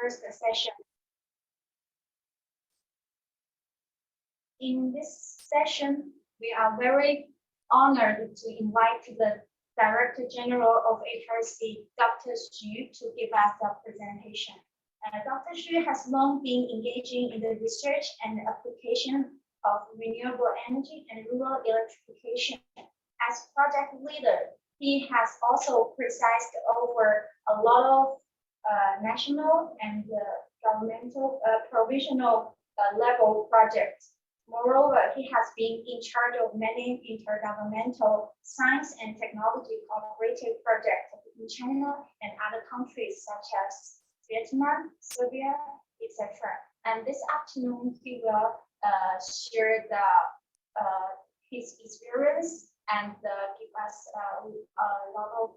first session. In this session, we are very honored to invite the Director General of HRC, Dr. Xu, to give us a presentation. Dr. Xu has long been engaging in the research and application of renewable energy and rural electrification. As project leader, he has also presided over a lot of national and governmental provisional level projects. Moreover, he has been in charge of many intergovernmental science and technology cooperative projects in China and other countries such as Vietnam, Serbia, etc. And this afternoon, he will share his experience and give us a lot of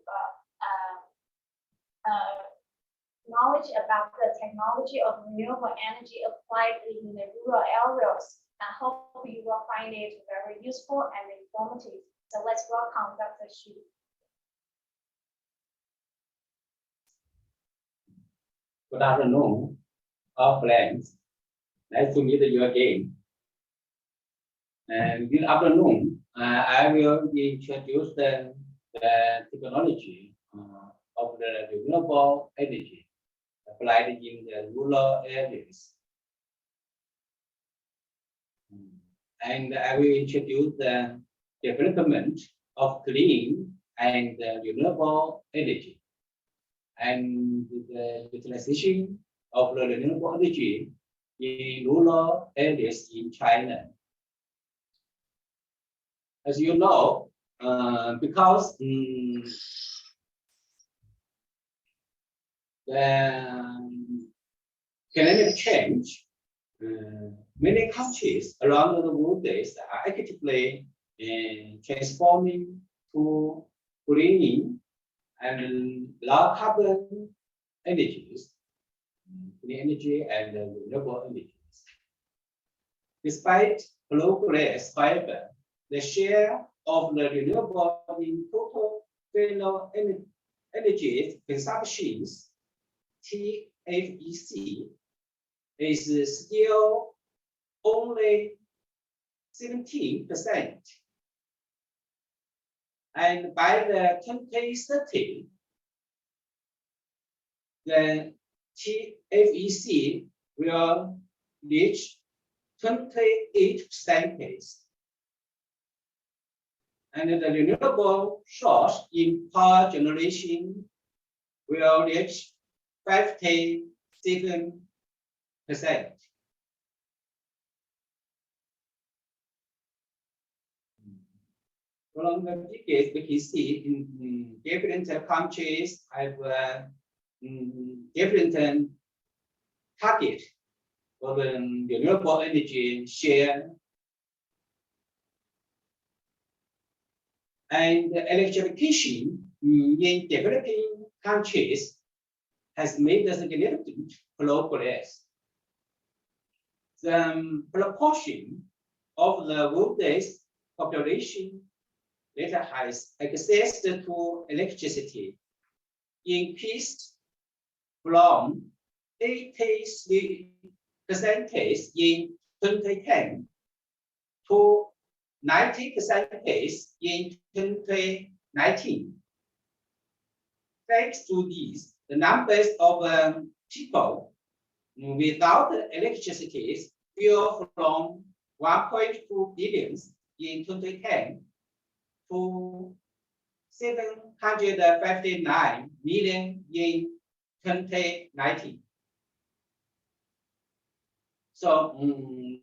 knowledge about the technology of renewable energy applied in the rural areas. I hope you will find it very useful and informative. So let's welcome Dr. Xu. Good afternoon, all friends. Nice to meet you again. And this afternoon, I will introduce the technology of the renewable energy applied in the rural areas. And I will introduce the development of clean and renewable energy and the utilization of the renewable energy in rural areas in China. As you know, because the climate change, many countries around the world are actively transforming to green and low carbon energies, clean energy and renewable energies. Despite progress, however, the share of the renewable in total final energy consumptions, TFEC, is still only 17%. And by the 2030, the TFEC will reach 28%. And the renewable source in power generation will reach 57%. From the figures, we can see in different countries have different targets for the renewable energy share. And the electrification in developing countries has made a significant progress. The proportion of the world's population that has access to electricity increased from 83% in 2010 to 90% in 2019. Thanks to these, the numbers of people without electricity fell from 1.2 billion in 2010 to 759 million in 2019. So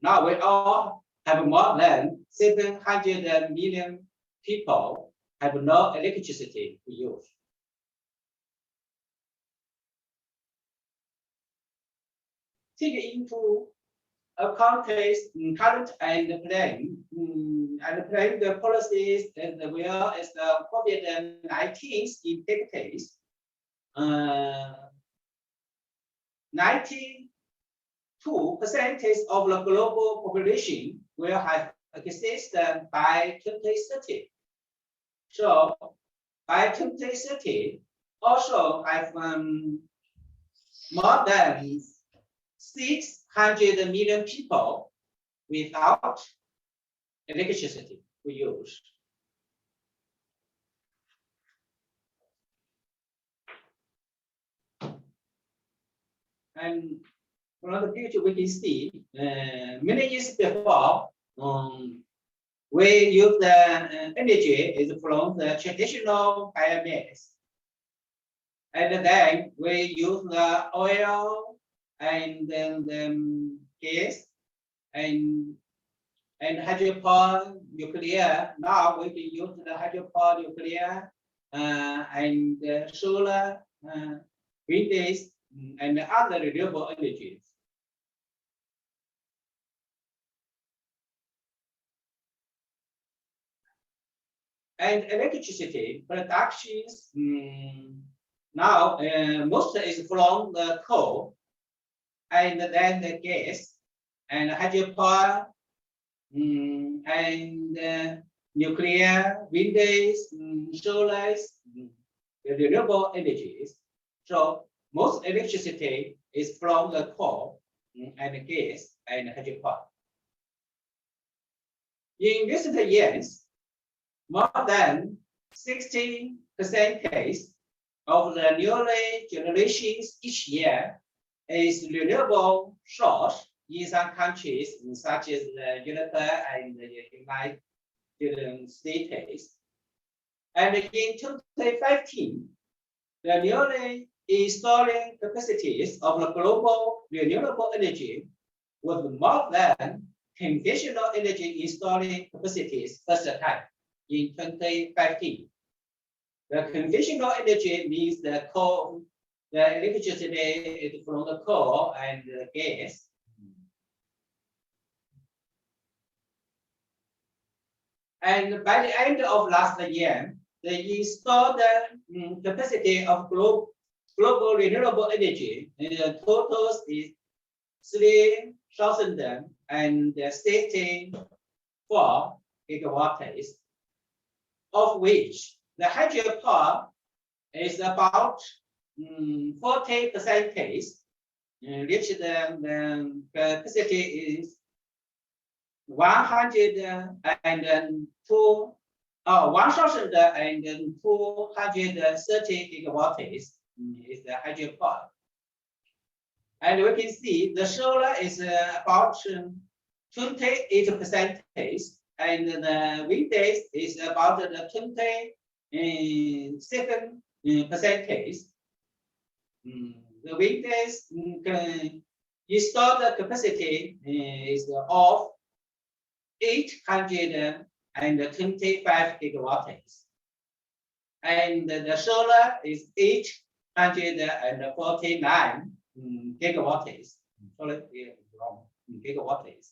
now we all have more than 700 million people have no electricity to use. Take into account current and plan the policies as well as the COVID-19 impacts. 92% of the global population will have access by 2030. So by 2030, also have more than 600 million people without electricity to use. And from the picture, we can see many years before, we use the energy is from the traditional biomass. And then we use the oil and then the gas and hydropower nuclear. Now we can use the hydropower nuclear and solar, wind and other renewable energies. And electricity productions now most is from the coal and then the gas and hydropower and nuclear, wind, solar, renewable energies. So most electricity is from the coal and gas and hydropower. In recent years, more than 60% of the newly generations each year is renewable source in some countries, such as Europe and the United States. And in 2015, the newly installing capacities of the global renewable energy was more than conventional energy installing capacities first time in 2015. The conventional energy means the coal, the electricity is from the coal and the gas. And by the end of last year, the installed capacity of global renewable energy totals is 3,064 gigawatts, of which the hydropower is about 40%, which the capacity is 1,230 gigawatts is the hydropower. And we can see the solar is about 28%, and the wind is about the 27%. The wind installed capacity is of 825 gigawatts, and the solar is 849 gigawatts. Sorry, wrong, gigawatts.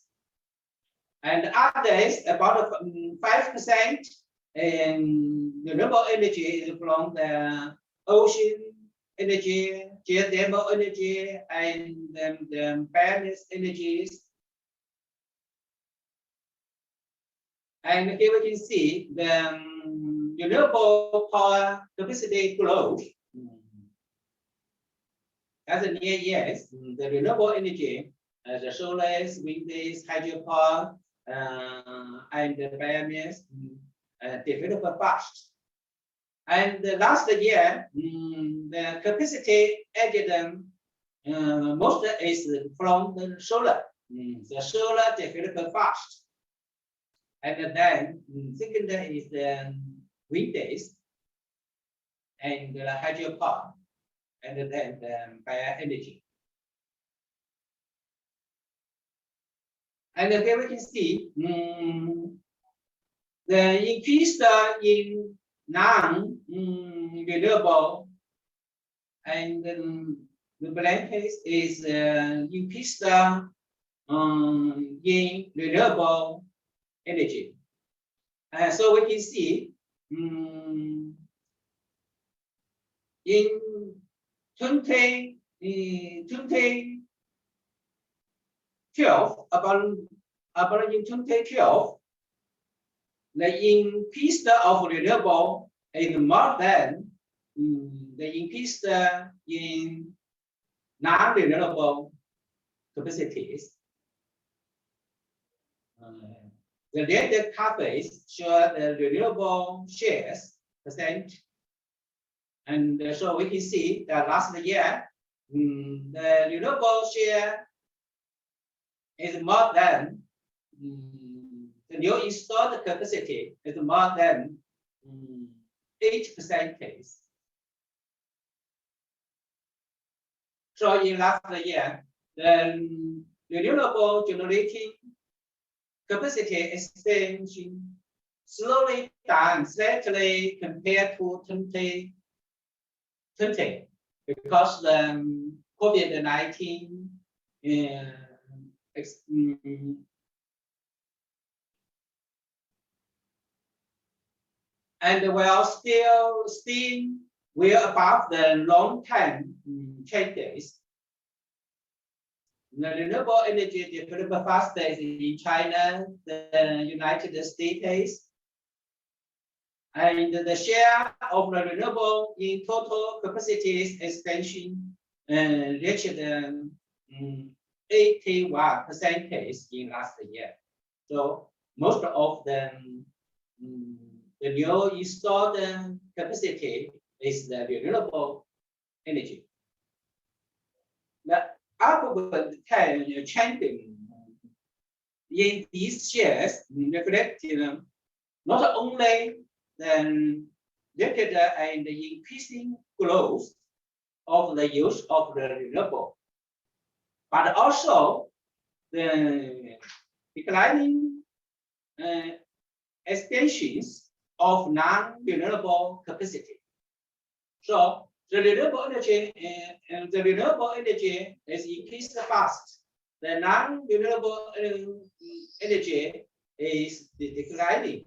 And others about 5% renewable energy is from the ocean energy, geothermal energy, and the biomass energies. And here we can see the renewable power capacity growth. As the near years, the renewable energy, the solar, wind, hydropower, and the biomass develop fast. And last year, the capacity added most is from the solar. The solar developed fast. And then second is the wind and the hydropower, and then the bioenergy. And here we can see the increase in non-renewable, and the blank is increase in renewable energy. So we can see in 2012, about in 2012, the increase of renewable is more than the increase in non-renewable capacities. The data coverage show the renewable shares percent. And so we can see that last year, the renewable share is more than the new installed capacity is more than 8% case. So in last year, the renewable generating capacity expansion slowly down slightly compared to 2020 because the COVID-19 and while still we're above the long-term changes. The renewable energy developed fastest in China, the United States, and the share of the renewable in total capacities expansion reached 81% in last year. So most of the new installed capacity is the renewable energy. The upward trending in these shares reflected not only the rapid and increasing growth of the use of the renewable, but also the declining expansions of non-renewable capacity. So the renewable energy is increased fast. The non-renewable energy is declining.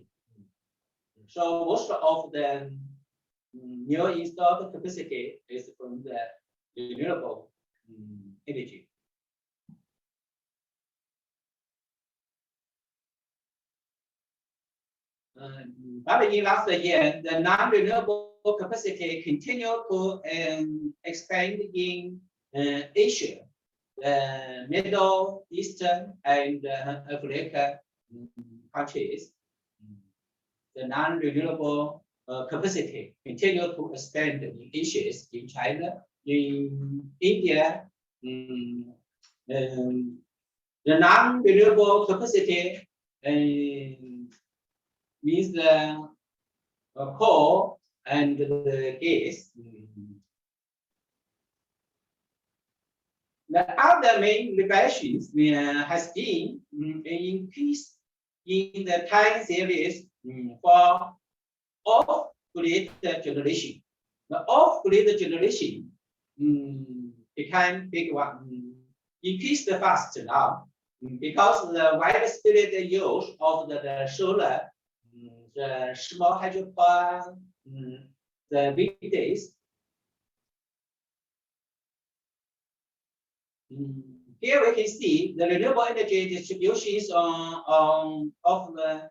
So most of the new installed capacity is from the renewable energy. But in last year, the non-renewable capacity continued to expand in Asia, Middle Eastern, and Africa countries. The non-renewable capacity continued to expand in Asia, in China, in India. The non-renewable capacity means the coal and the gas. The other main revisions has been an increase in the time series for off-grid generation. The off-grid generation became big one, increased fast now because the widespread use of the solar, the small hydropower, the big days. Here we can see the renewable energy distributions of the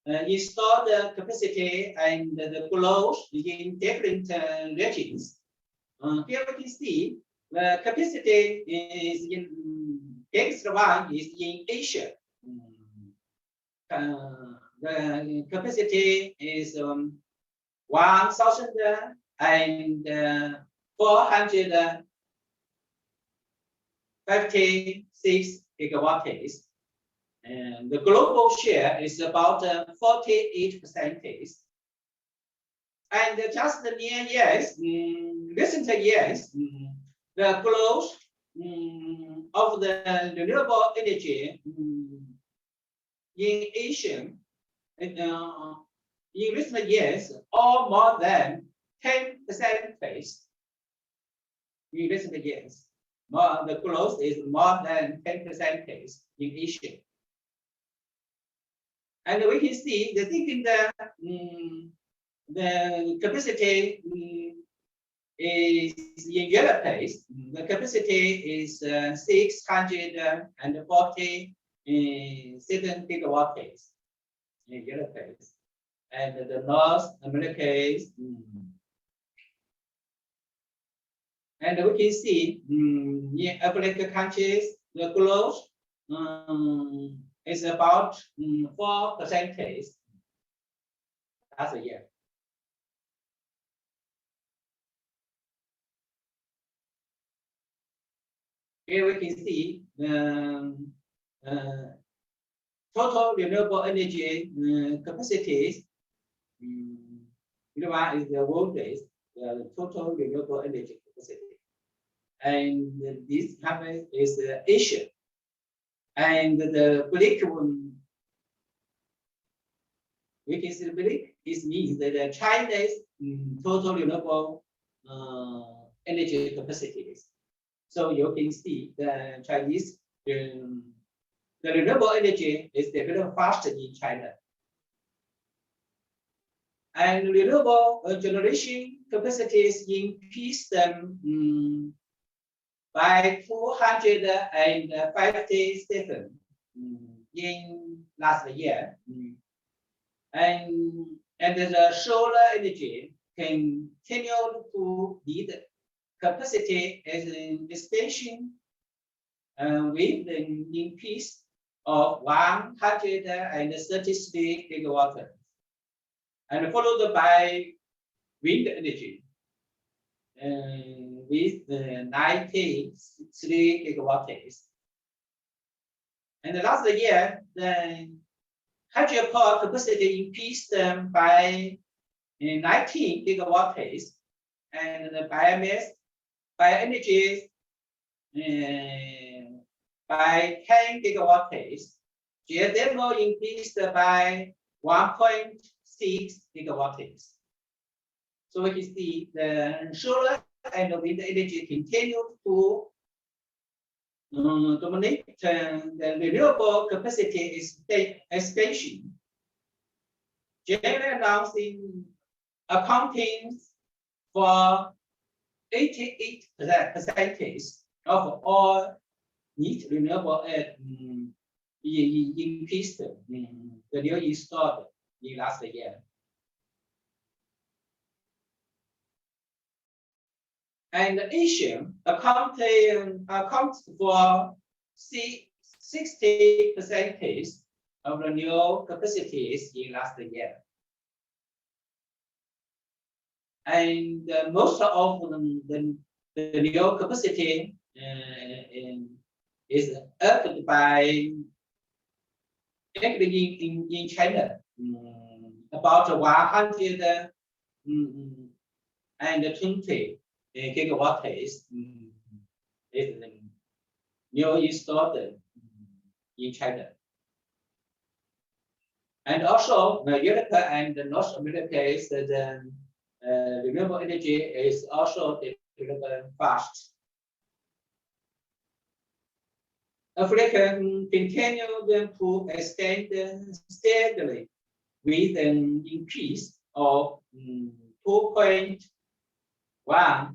installed capacity and the growth in different regions. Here we can see the capacity is in biggest one is in Asia. The capacity is 1,456 gigawatts. And the global share is about 48%. And just the near years, recent years, the growth of the renewable energy in Asia in recent years, all more than 10% pace. In recent years, the growth is more than 10% pace in Asia. And we can see the thinking that the capacity is in yellow pace. The capacity is 647 gigawatt pace in yellow pace. And the North America is And we can see in African countries, the growth is about 4%. That's a year. Here we can see total renewable energy capacities. One is the voltage, the total renewable energy capacity. And this country is Asia. And the black one, we can see the black, this means that China's total renewable energy capacities. So you can see the Chinese, the renewable energy is developed faster in China. And renewable generation capacities increased by 257 in last year. And the solar energy continued to lead capacity as an expansion with an increase of 133 gigawatts, and followed by wind energy with 93 gigawatts. And last year, the hydropower capacity increased by 19 gigawatts, and the bioenergy by 10 gigawatts. Geothermal increased by 1.6 gigawatts. So we can see the solar and the wind energy continue to dominate the renewable capacity expansion. Generally announcing accounting for 88% of all need renewable increased the new installed in last year. And Asia accounts for 60% of the new capacities in last year. And most of the new capacity is opened by actually in China, about 120 gigawatts is new installed in China. And also Europe and North America is the renewable energy is also developing fast. Africa continued to extend steadily with an increase of 2.1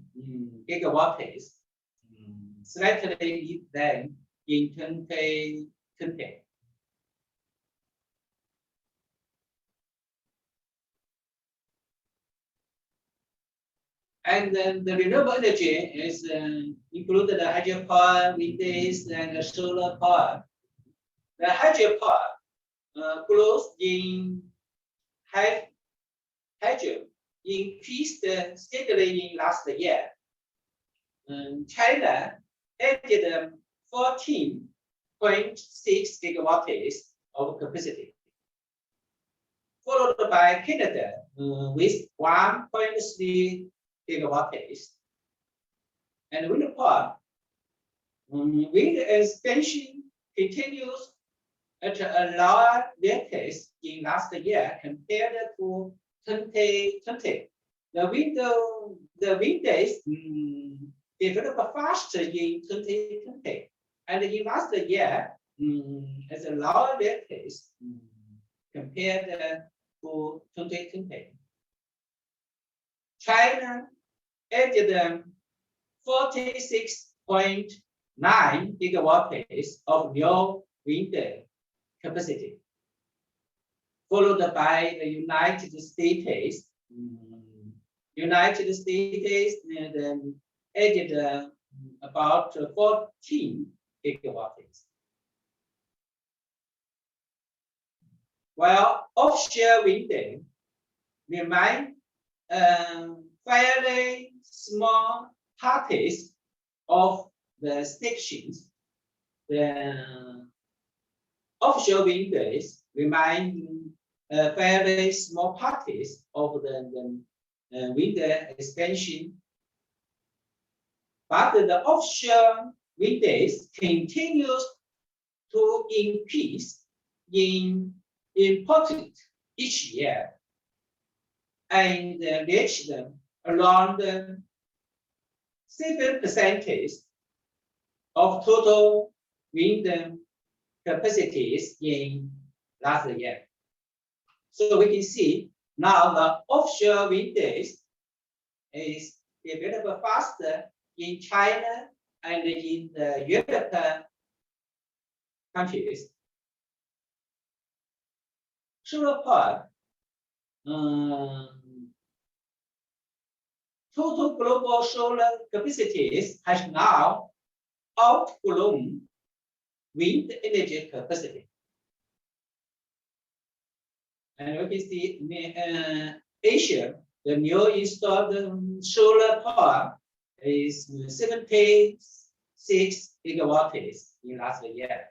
gigawatts, slightly than in 2020. And then the renewable energy is included the hydropower, wind and the solar power. The hydropower growth in hydro increased steadily in last year. China added 14.6 gigawatts of capacity, followed by Canada with 1.3 gigawatts. And wind power, wind expansion continues at a lower rate in last year compared to 2020. The wind days developed faster in 2020, and in last year at a lower rate compared to 2020. China added 46.9 gigawatts of new wind capacity, followed by the United States. United States added about 14 gigawatts. While offshore wind remain fairly small parties of the stations, the offshore wind remain fairly small parties of the wind expansion. But the offshore wind continues to increase in importance each year and reached around 7% of total wind capacities in last year. So we can see now the offshore wind is developed faster in China and in the European countries. Solar power, total global solar capacities has now outgrown wind energy capacity. And we can see in Asia, the new installed solar power is 76 gigawatts in last year.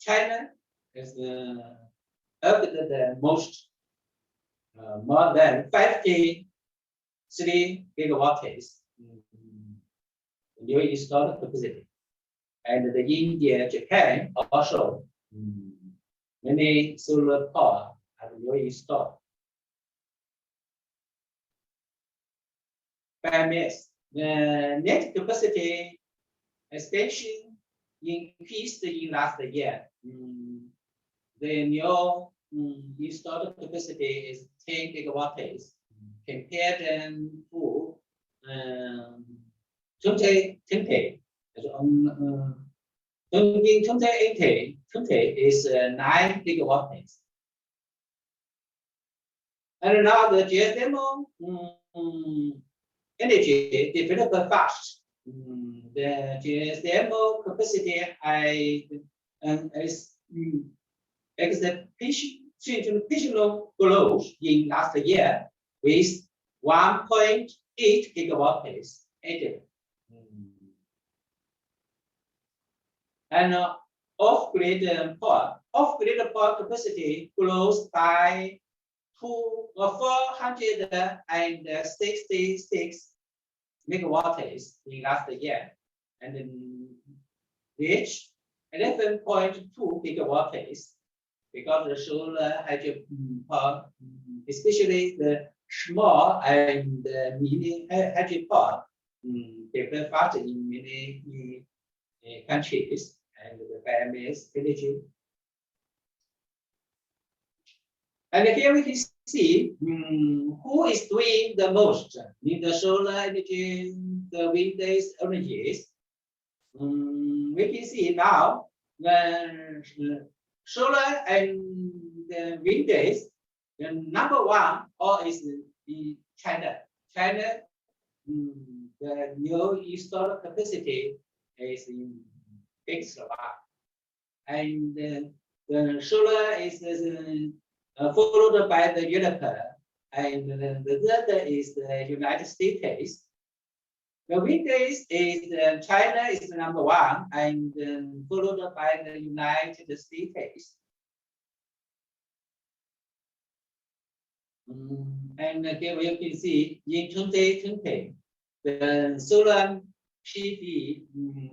China is the most, more than 53 gigawatts new installed capacity. And the India, Japan also many solar power are new installed. Biomass, the net capacity expansion increased in last year. The new installed capacity is 10 gigawatts compared to 2020. 2020 is 9 gigawatts. And now the geothermal energy developed fast. The geothermal capacity is exceptional growth in last year with 1.8 gigawatts added. And off-grid power capacity grows by 466 megawatts in last year, and then reach 11.2 gigawatts because the solar hydro power, especially the small and mini hydro power, develop fast in many countries, and the biomass energy. And here we can see who is doing the most in the solar energy, the wind energies. We can see now the solar and the wind the number one all is in China. China, the new installed capacity is in big Slovak, and the solar is followed by the Europe, and the third is the United States. The wind is China is the number one, and followed by the United States. And here we can see in 2020, the solar PV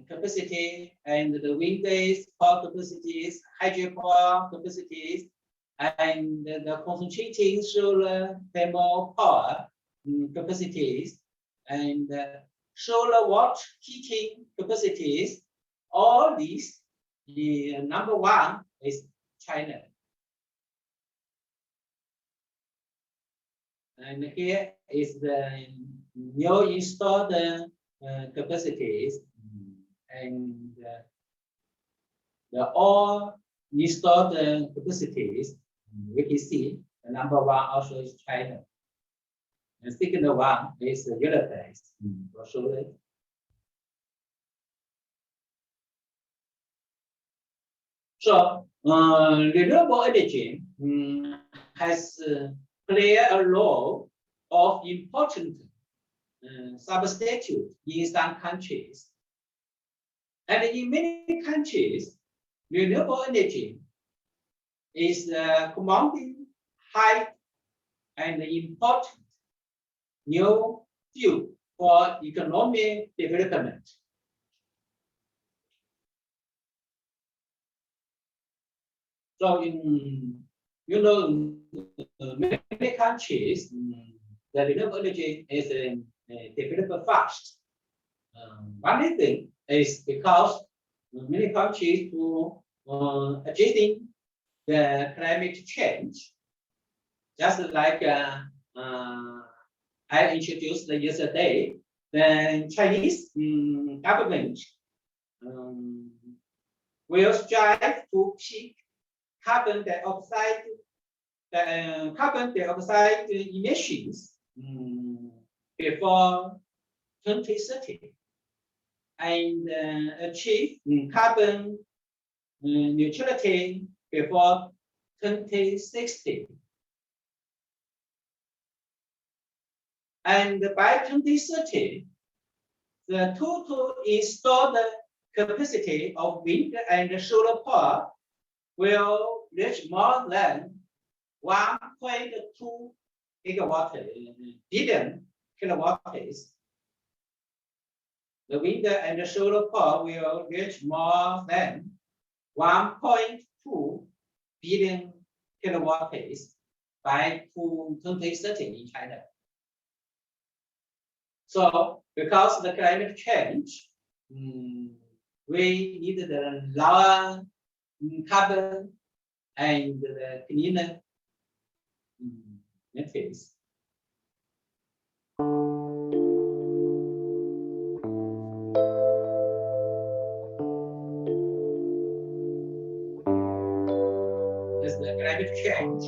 capacity and the wind power capacities, hydro power capacities, and the concentrating solar thermal power capacities, and solar watt heating capacities. All these, the number one is China. And here is the new installed capacities, and the all installed capacities. We can see the number one also is China. And second one is the unit base. So renewable energy has played a role of important substitute in some countries. And in many countries, renewable energy is commanding high and important new field for economic development. So in many countries, the renewable energy is developed fast. One reason is because many countries to adjusting the climate change, just like I introduced yesterday, the Chinese government will strive to keep carbon dioxide emissions before 2030 and achieve carbon neutrality before 2060. And by 2030, the total installed capacity of wind and solar power will reach more than 1.2 billion kilowatts. The wind and the solar power will reach more than 1.2 billion kilowatts by 2030 in China. So, because of the climate change, we need the lower carbon and the cleaner methods. As the climate change,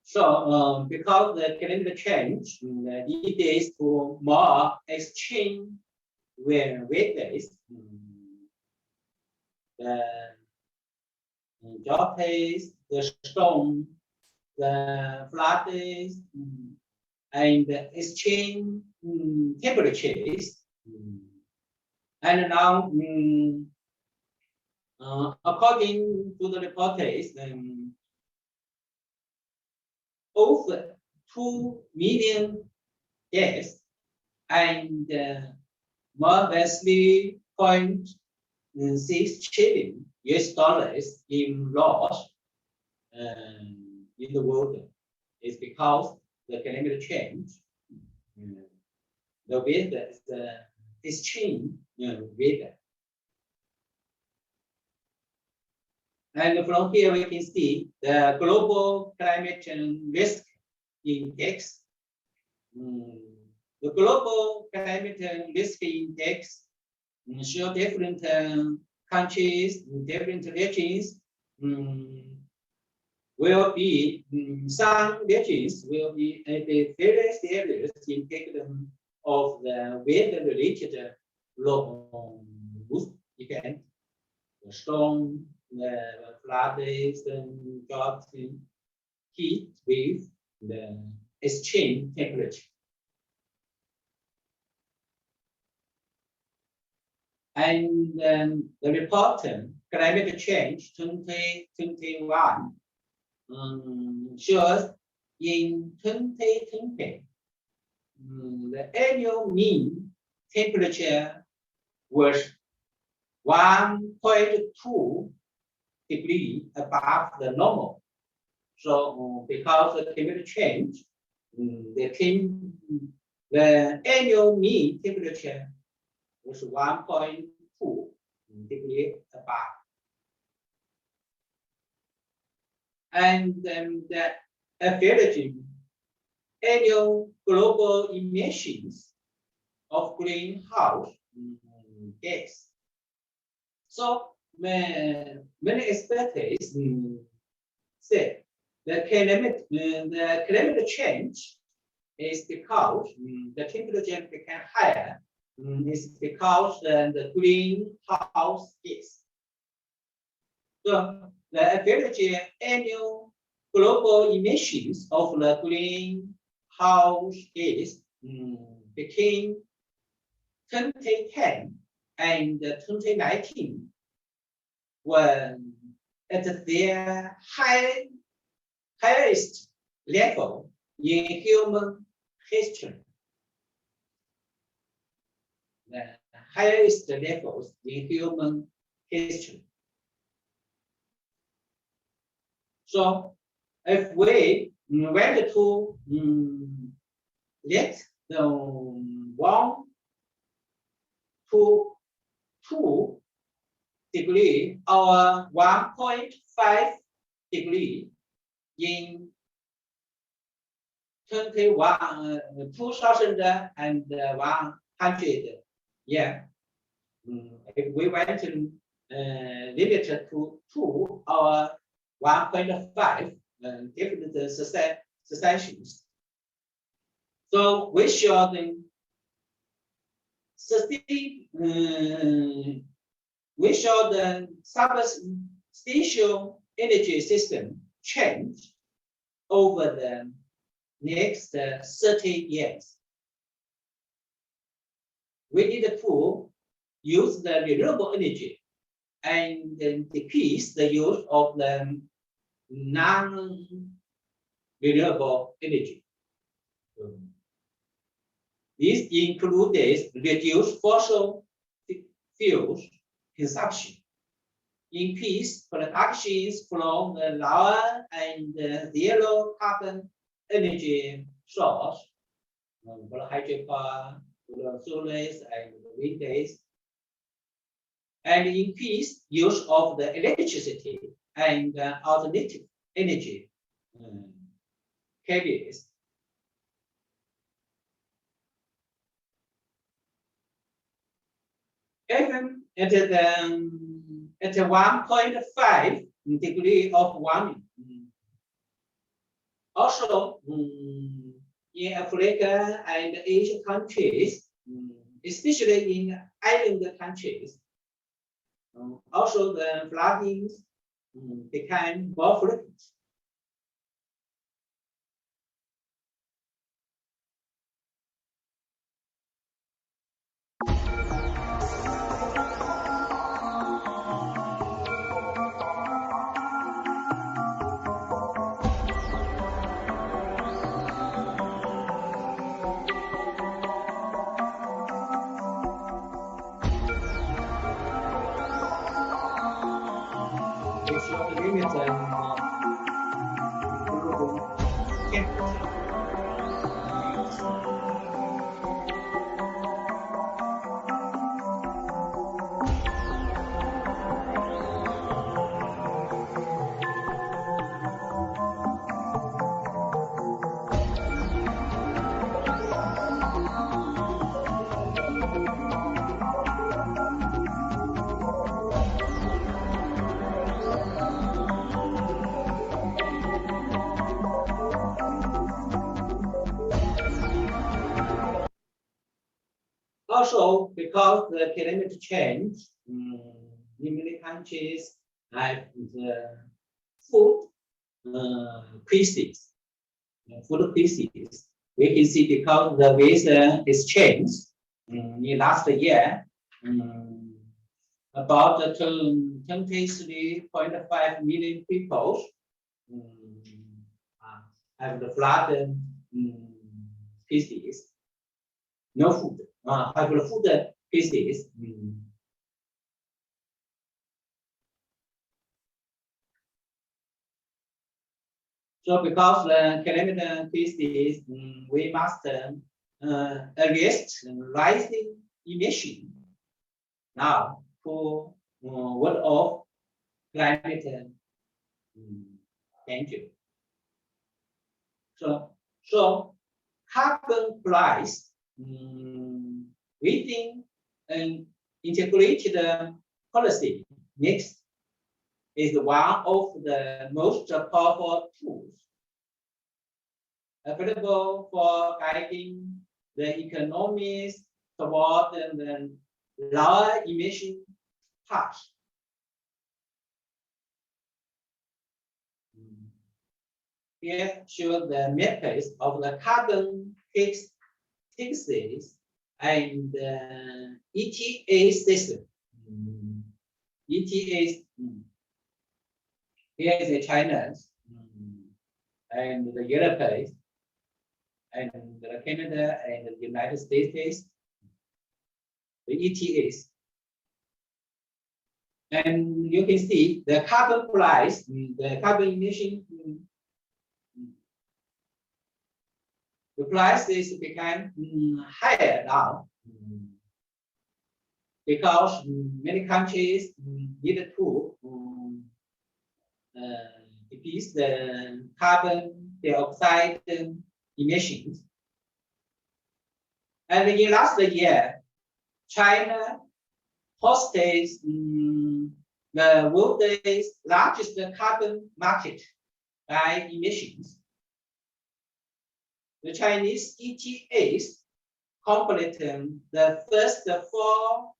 so because the climate change, it is to more extreme weathers, the droughts, the storm, the floods, and the extreme temperatures. And now, according to the reports, over 2 million deaths and more than $3.6 trillion in loss in the world is because the climate change. The weather is extreme weather. And from here we can see the global climate risk index. The global climate risk index show different countries, different regions. Will be some regions will be at the very serious impact of the weather-related low event, the storm, the floods, and drought, heat wave, the extreme temperature. And the report climate change 2021 shows in 2020 the annual mean temperature was 1.2 degree above the normal. So because of climate change, the annual mean temperature was 1.2 degree above. And the average annual global emissions of greenhouse gas. So many experts say the climate change is because the temperature became higher. Is because the greenhouse gas. So the average annual global emissions of the greenhouse gas between 2010 and 2019 were at their highest level in human history. The highest levels in human history. So if we went to let the 1 to 2 degree or 1.5 degree in 2100. Yeah, if we went to limit to 2 or 1.5 different secessions. So we should sustain, we should substantial energy system change over the next 30 years. We need to use the renewable energy and decrease the use of the non-renewable energy. This includes reduce fossil fuels consumption, increase productions from the lower and zero carbon energy source, hydropower, solar and wind, and increase use of the electricity and alternative energy carriers. Even at 1.5 degree of warming. Also, in Africa and Asian countries, especially in island countries, also the floodings became more frequent. It's not the limit global temperature. also because the climate change, in many countries have the food crisis. Food crisis. We can see because the weather is changed. In last year, about 23.5 million people have the flood crisis. No food. Have the food crisis. So because the climate crisis, we must arrest rising emission now for what of climate change. So carbon price within an integrated policy mix is one of the most powerful tools available for guiding the economies toward the lower emission path. Here shows the methods of the carbon taxes and ETA system. ETA. Here is the China and the Europe and the Canada and the United States. The ETAs. And you can see the carbon price, the carbon emission, the price is become higher now because many countries need to decrease the carbon dioxide emissions. And in last year, China hosted the world's largest carbon market by emissions. The Chinese ETAs completed the first 4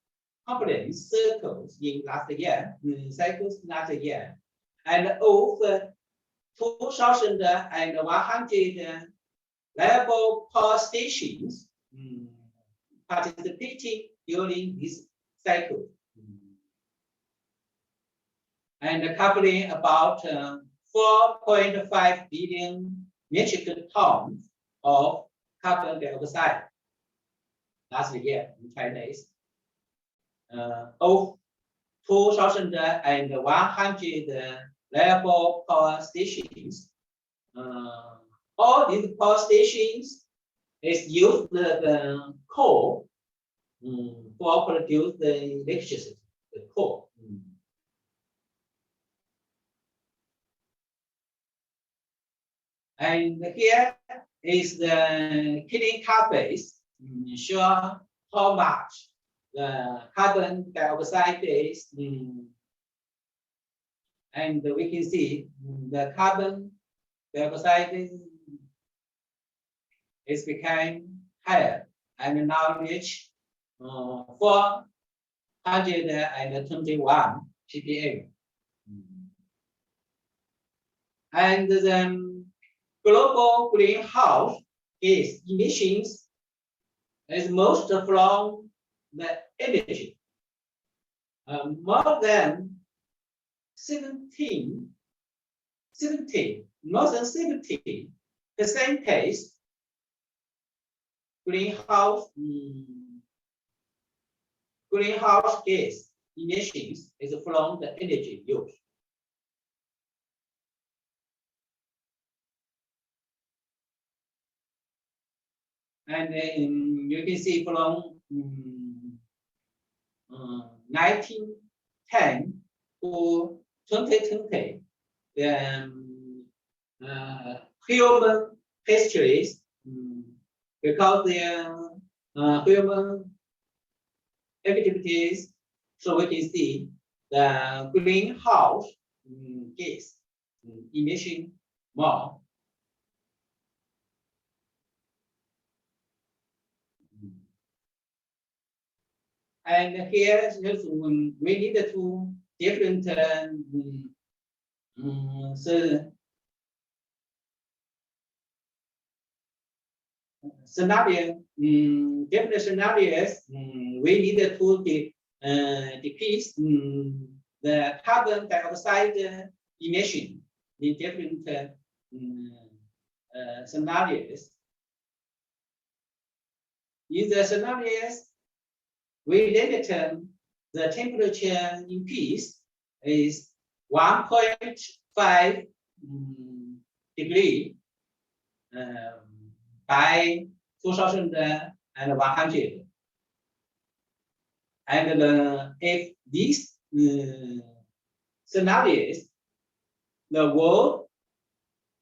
compliance cycles in last year, and over 2,100 reliable power stations participating during this cycle, and covering about 4.5 billion metric tons of carbon dioxide last year in China. Of 2,100 reliable power stations. All these power stations is used the coal for produce the electricity, the coal. And here is the killing carbase, show how much the carbon dioxide is, and we can see the carbon dioxide is becoming higher and now reach 421 ppm. And the global greenhouse gas emissions is most from the energy. More than 70% greenhouse gas emissions is from the energy use. And you can see from 1910 to 2020, the human histories, because the human activities, so we can see the greenhouse gas emission more. And here we need two different scenario, different scenarios. We need to decrease the carbon dioxide emission in different scenarios. In the scenarios, we limit the temperature increase is 1.5 degree by 2100. And if these scenarios, the world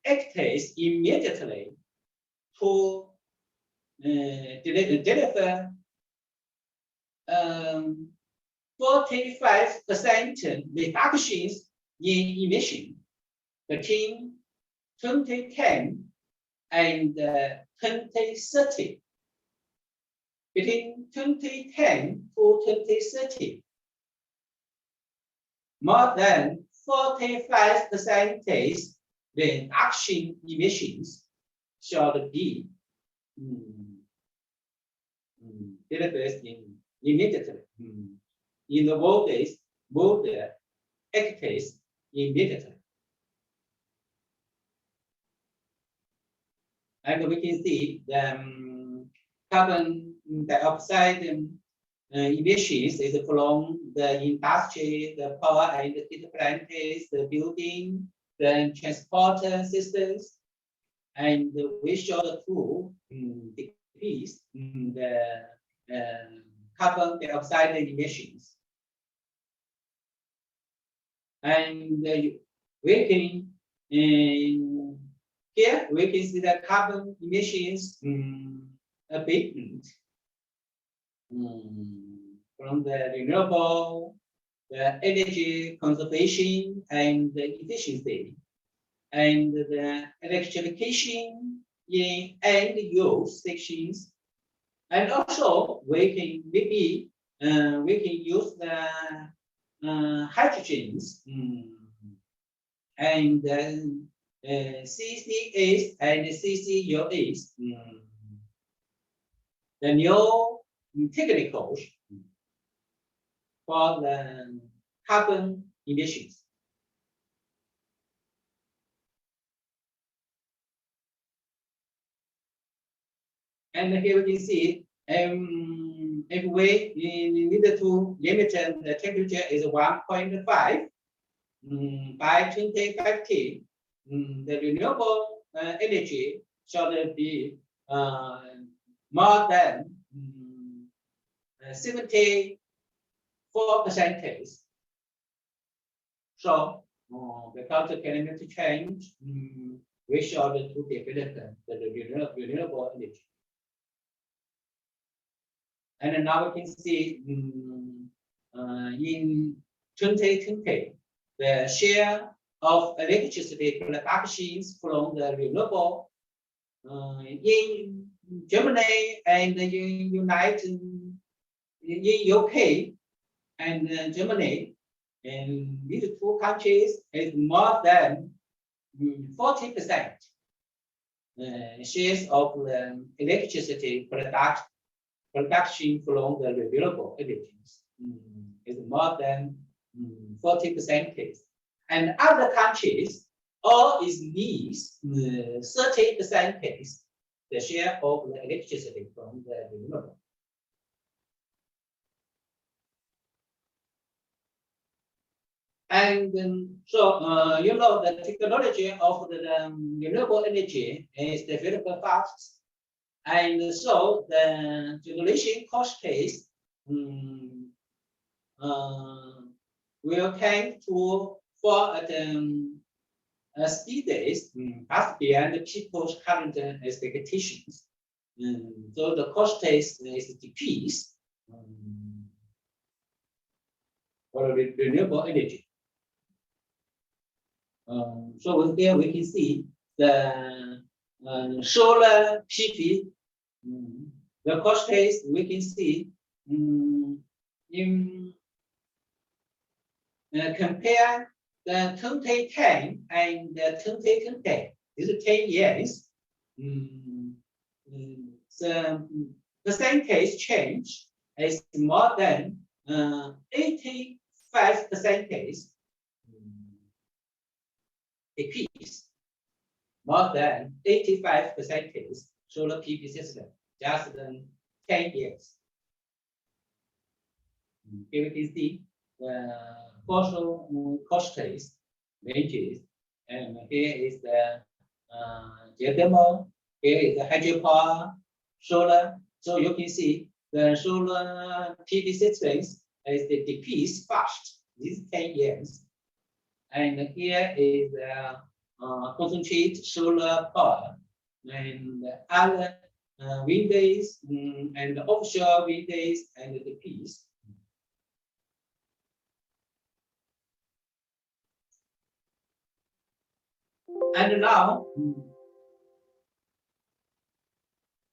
acts immediately to deliver 45% reductions in emission between 2010 and 2030. Between 2010 to 2030, more than 45% reduction emissions should be delivered immediately. In the world acts immediately. And we can see the carbon dioxide emissions is from the industry, the power and heat plants, the building, the transport systems, and we should to decrease the carbon dioxide emissions. And we can here we can see the carbon emissions abatement from the renewable, the energy conservation and the efficiency, and the electrification in end use sections. And also we can maybe we can use the hydrogens and CCS and CCUS, the new technicals for the carbon emissions. And here we can see if we need to limit the temperature is 1.5 by 2050, the renewable energy should be more than 74%. So because of climate change, we should to develop the renewable energy. And now we can see in 2020, the share of electricity productions from the renewable in Germany and in UK and Germany, and these two countries is more than 40%. Shares of electricity production from the renewable energies is more than 40%. And other countries, all is needs 30% the share of the electricity from the renewable. And so you know the technology of the renewable energy is developed fast. And so the generation cost case will tend to fall at speed days fast beyond people's current expectations. So the cost case is decreased for renewable energy. So here we can see the solar PV, the cost case we can see in compare the 2010 and the 2020, this is 10 years, the percentage change is more than 85% decrease, more than 85% solar PV system just in 10 years. Here we can see the fossil costly ranges, and here is the geothermal, here is the hydropower, solar. So you can see the solar PV systems is the decrease fast these 10 years. And here is the concentrate solar power and other wind days and offshore wind days and the decrease. And now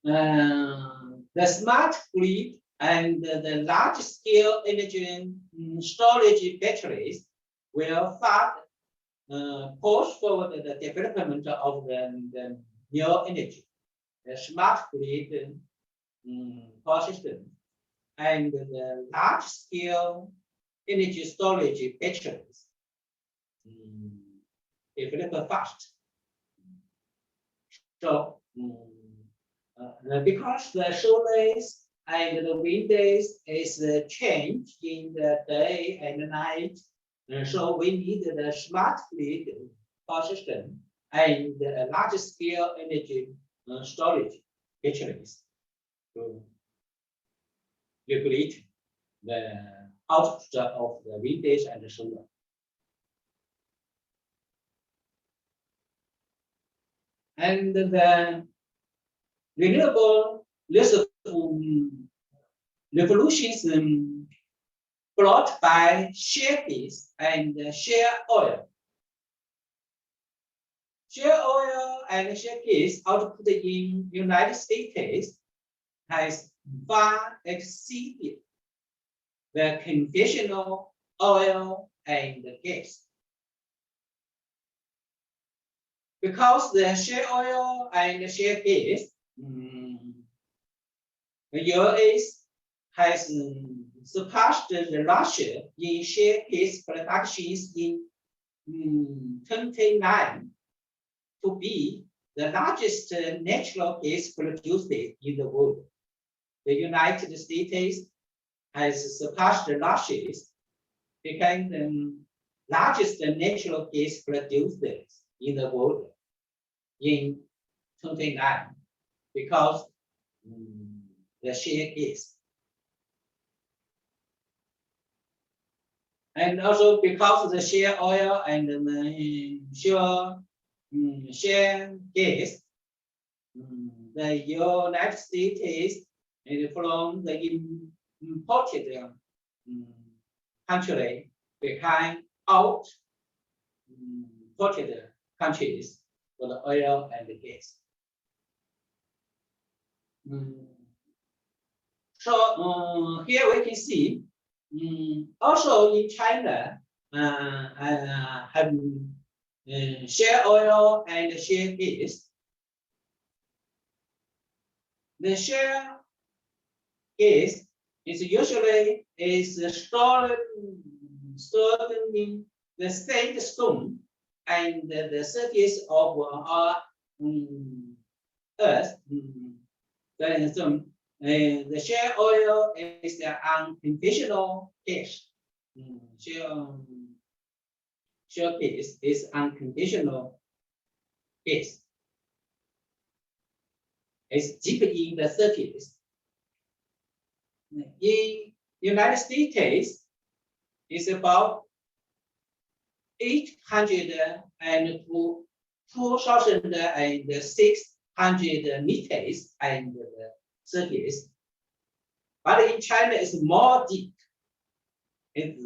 the smart grid and the large scale energy storage batteries will further push forward the development of the new energy, the smart grid power system, and the large scale energy storage batteries develop fast. So because the solar days and the wind days is change in the day and night, so we need the smart grid power system and the large scale energy storage batteries to regulate the output of the wind days and the solar. And the renewable revolutions brought by shale gas and shale oil. Shale oil and shale gas output in United States has far exceeded the conventional oil and gas. Because the shale oil and shale gas, the US has surpassed Russia in shale gas productions in 29 to be the largest natural gas producer in the world. The United States has surpassed Russia, became the largest natural gas producers in the world in 29 because the shale gas. And also because the shale oil and shale gas, the United States is from the imported country became out imported countries for the oil and the gas. So here we can see also in China have shale oil and shale gas. The shale gas is usually stored in the sandstone and the surface of our earth. The shale oil is an unconventional gas. Shale gas is unconventional gas. It's deep in the surface. In United States, it's about 800 and 2,600 meters and the surface. But in China, it's more deep. It's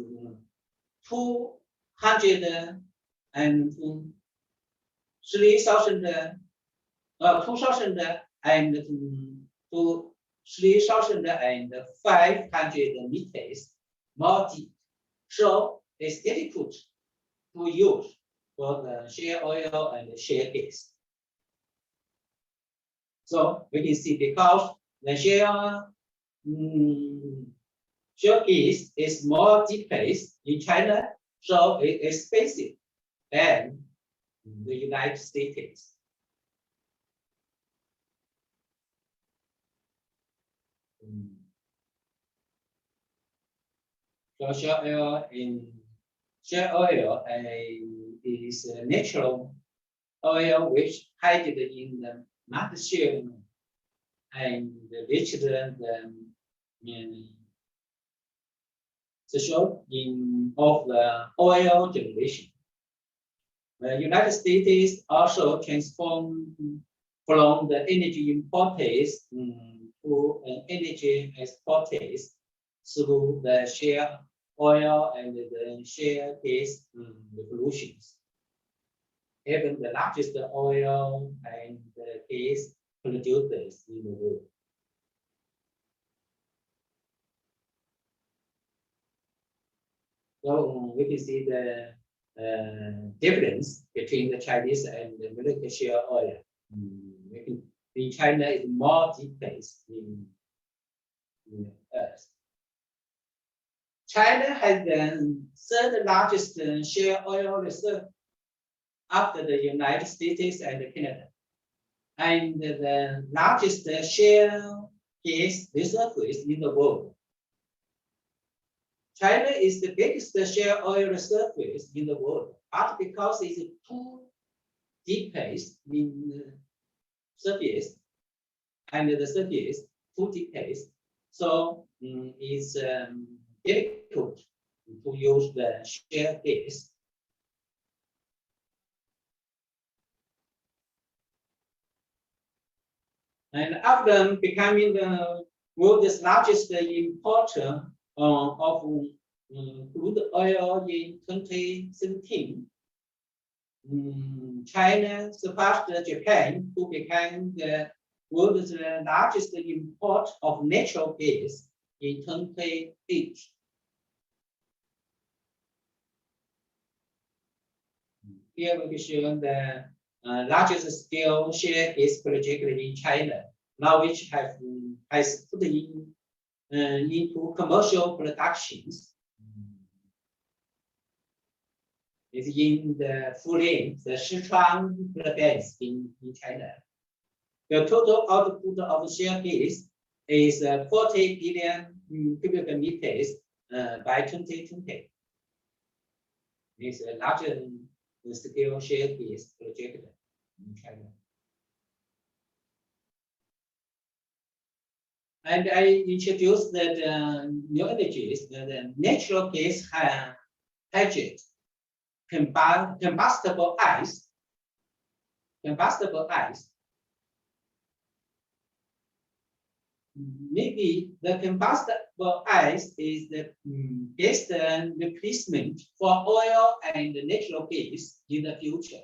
2,500 meters more deep. So it's difficult to use for the shale oil and the shale gas. So we can see because the shale gas is more deep place in China, so it is expensive than the United States. So shale oil is a natural oil which hidden in the magnesium and reached the short in of the oil generation. The United States also transformed from the energy importers to an energy exporters through the shale oil and the shale gas revolutions. Even the largest oil and gas producers in the world. So we can see the difference between the Chinese and the American shale oil. In China is more deep place in Earth. China has the third largest shale oil reserve after the United States and Canada, and the largest shale gas reservoirs in the world. China is the biggest shale oil reservoirs in the world, but because it's too deep place in the surface, and the surface too deep place, so it's difficult to use the shale gas. And after becoming the world's largest importer of crude oil in 2017, China surpassed Japan to become the world's largest import of natural gas in 2008. Here we show the largest scale shale gas project in China, now which has put in into commercial productions. Is in the Fulian, the Sichuan province in China. The total output of shale gas is 40 billion cubic meters by 2020. It's a larger scale shale gas project in China. And I introduced that new energies, the natural gas gadget, combustible ice. Maybe the combustible ice is the best replacement for oil and natural gas in the future.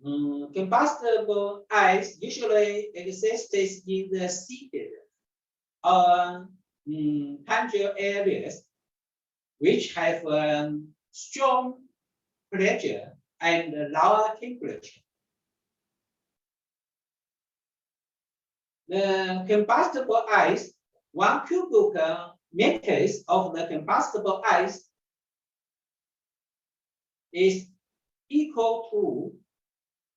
Combustible ice usually exists in the seabed or tundra areas which have strong pressure and lower temperature. The combustible ice, 1 cubic meters of the combustible ice is equal to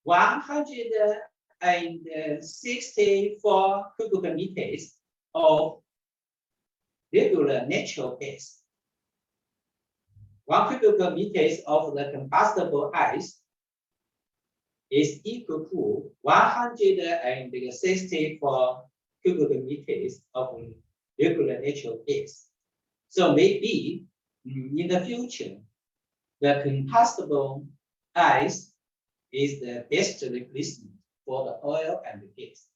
164 cubic meters of regular natural gas. 1 cubic meters of the combustible ice is equal to 164 cubic meters of regular natural gas. So maybe in the future, the combustible ice is the best replacement for the oil and the gas.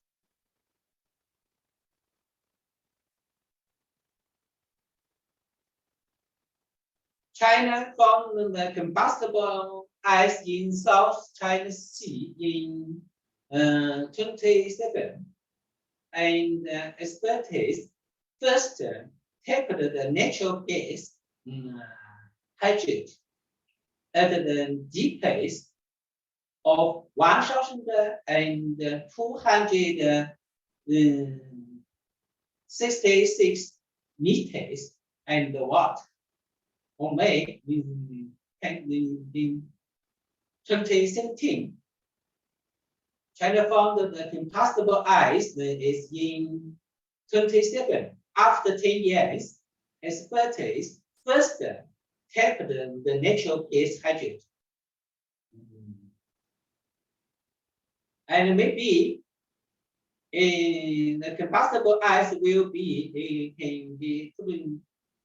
China found the combustible ice in South China Sea in 27, and experts first take the natural gas hydrate at the depth of 1,266 meters and what on May in 2017. China found that combustible ice is in 27. After 10 years, experts first tapped the natural gas hydrate. And maybe the combustible ice will be can be put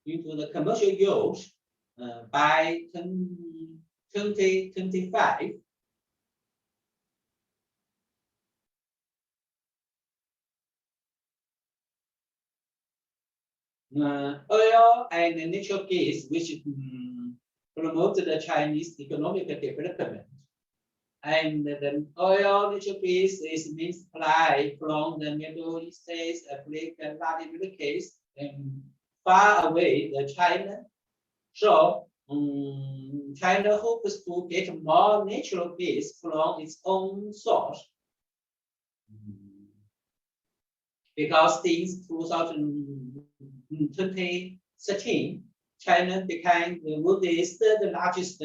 into the commercial use by 2025. Oil and natural gas, which promote the Chinese economic development. And the oil natural gas is being supplied from the Middle East, Africa, Latin America, and far away the China. So China hopes to get more natural gas from its own source. Because since 2013, China became the world's third largest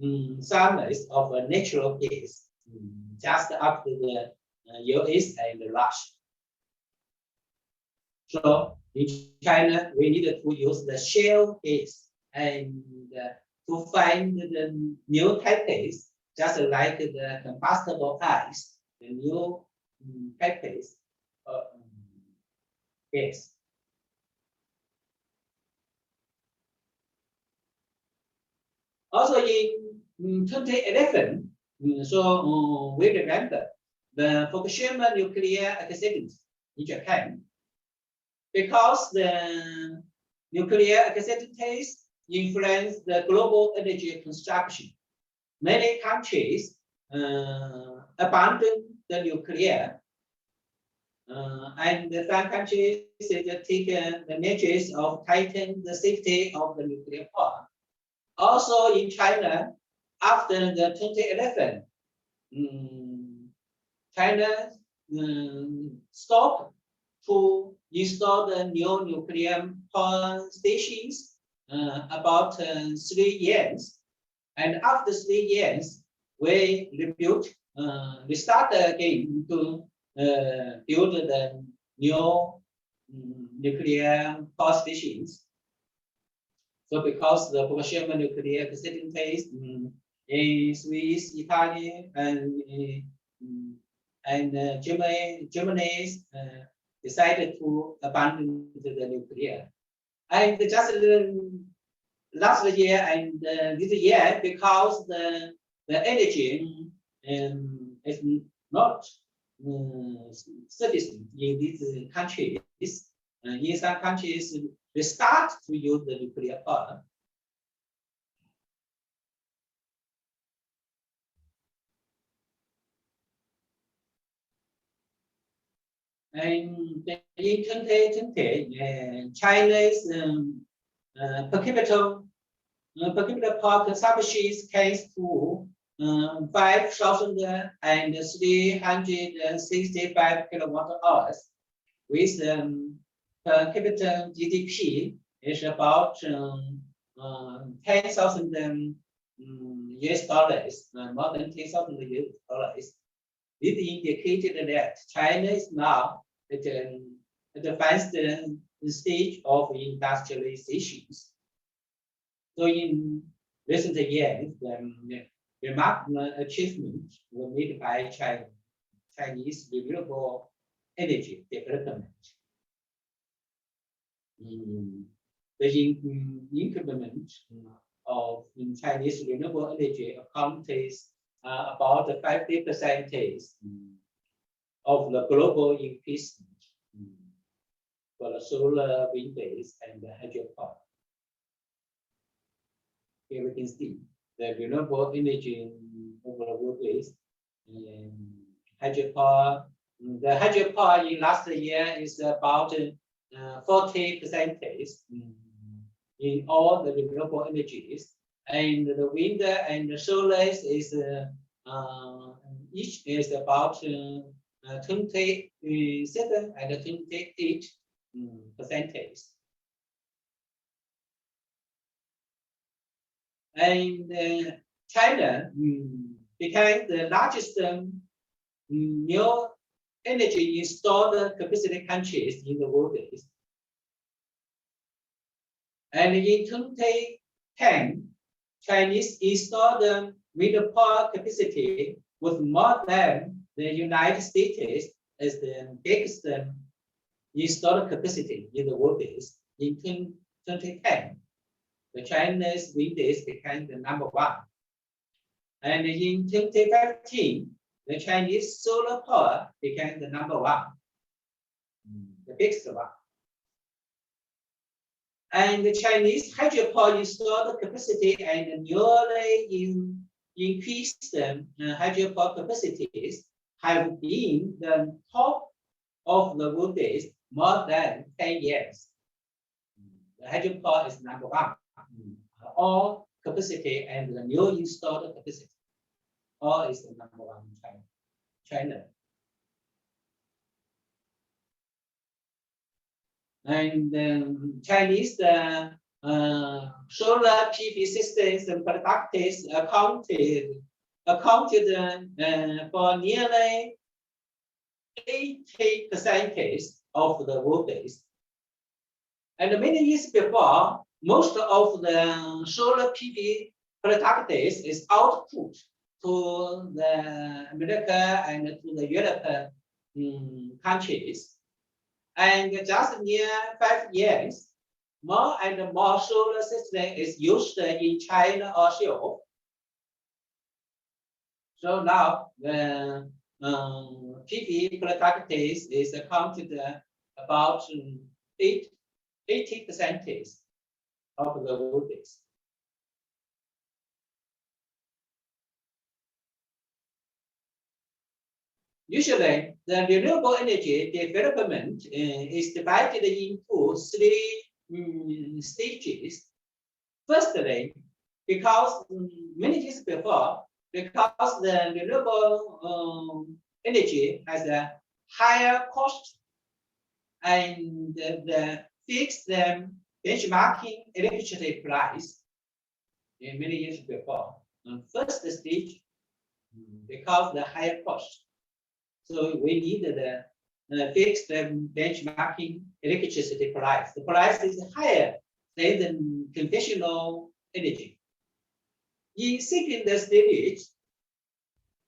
consumers of natural gas, just after the US and Russia. So in China, we needed to use the shale gas and to find the new type gas, just like the combustible ice, the new type gas. Yes. Also in 2011, so we remember the Fukushima nuclear accident in Japan, because the nuclear accident influenced the global energy consumption. Many countries abandoned the nuclear. And some countries take the measures of tighten the safety of the nuclear power. Also in China, after the 2011, China stopped to install the new nuclear power stations about 3 years. And after 3 years, we rebuilt, we started again to build the new nuclear power stations. So because the Fukushima nuclear accident in Swiss, Italy, and Germany decided to abandon the nuclear. And just last year and this year, because the energy is not sufficient in these countries. In some countries, they start to use the nuclear power. And in 2020, China's per capita power consumption came to 5,365 kilowatt hours, with per capita GDP is about 10,000 US dollars, more than 10,000 US dollars. It indicated that China is now at the advanced stage of industrialization. So in recent years, remarkable achievements were made by Chinese renewable energy development. The increment of Chinese renewable energy accounts about 50% of the global increase for the solar, wind based, and the hydropower. Here we can see the renewable energy over the world base. Hydropower. The hydropower in last year is about 40% in all the renewable energies, and the wind and the solar is each is about 27 and 28 percentage. And China became the largest new energy installed capacity countries in the world. And in 2010, Chinese installed wind power capacity was more than the United States as the biggest installed capacity in the world. In 2010, the Chinese wind became the #1. And in 2015, the Chinese solar power became the #1, the biggest one. And the Chinese hydropower installed capacity and newly increased hydropower capacities have been the top of the world more than 10 years. The hydropower is #1. All capacity and the new installed capacity, all is the #1 in China. And Chinese solar PV systems and products accounted for nearly 80% of the world base. And many years before, most of the solar PV products is output to the America and to the Europe countries. And just near 5 years, more and more solar system is used in China also. So now the PV product is accounted about 80% of the world base. Usually, the renewable energy development is divided into 3 stages. Firstly, because many years before, because the renewable energy has a higher cost and the fixed benchmarking electricity price in many years before. First stage, because the higher cost. So we need the fixed benchmarking electricity price. The price is higher than the conventional energy. In second stage,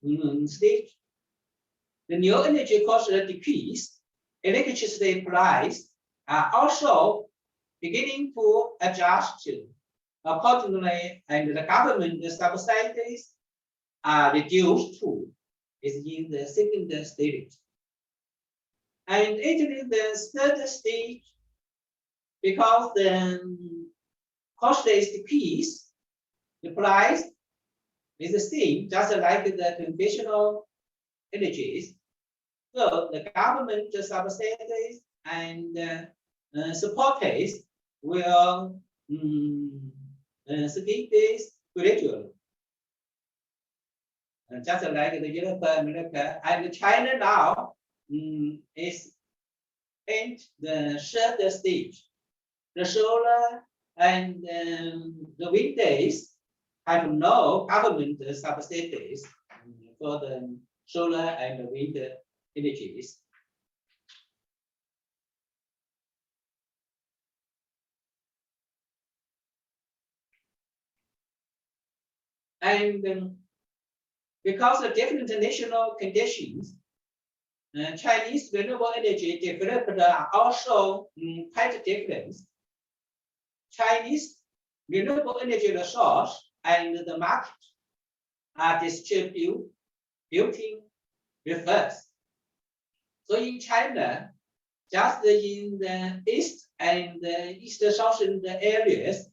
the new energy cost decrease, electricity price are also beginning to adjust accordingly, and the government subsidies are reduced too. Is in the second stage. And entering the third stage, because the cost is decreased, the price is the same, just like the conventional energies. So the government subsidies and supporters will speak this gradually. Just like the Europe, America, and China now is in the third stage. The solar and the wind days have no government subsidies for the solar and wind energies. And because of different national conditions, Chinese renewable energy developed are also quite different. Chinese renewable energy resource and the market are distributed in reverse. So in China, just in the east and the east-southern areas,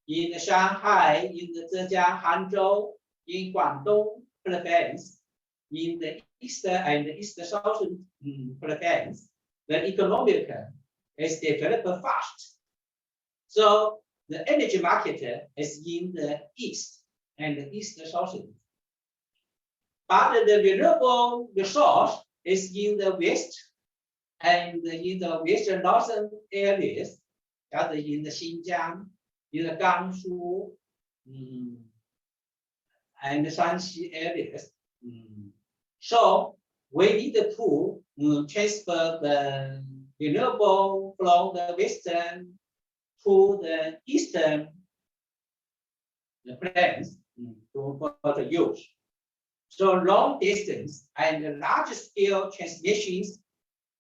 in Shanghai, in the Zhejiang, Hangzhou, in Guangdong province, in the east and east-southern province, the economic is developed fast. So the energy market is in the east and the east south. But the renewable resource is in the west and in the western northern areas, as in the Xinjiang, in the Gansu, and the Shanxi areas. So we need to transfer the renewable from the western to the eastern plants for the use. So long distance and large scale transmissions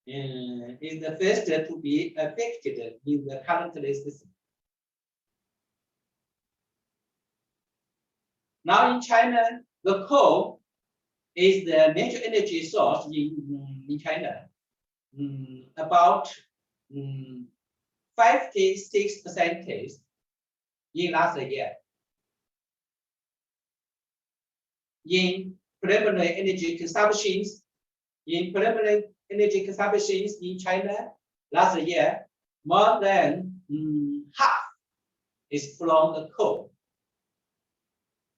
is the first to be affected in the current system. Now in China, the coal is the major energy source in China. About 56% in last year. In preliminary energy consumptions, in China last year, more than half is from the coal.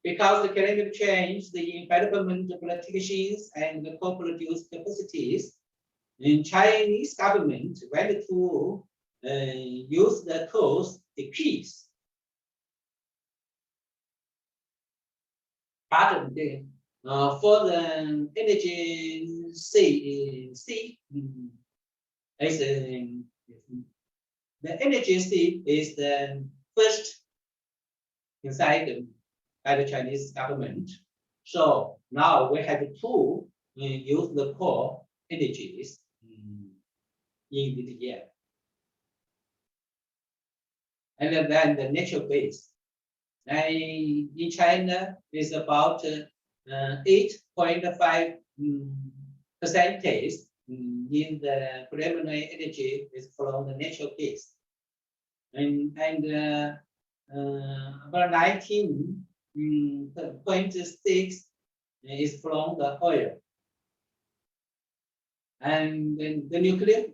Because the climate change, the environment protections, and the co-produced capacities, the Chinese government went to use the coals decrease. But for the energy the energy C is the first inside by the Chinese government. So now we have to use the coal energies in this year. And then the natural gas. In China is about 8.5% in the preliminary energy is from the natural gas. And about 19.6 is from the oil. And then the nuclear,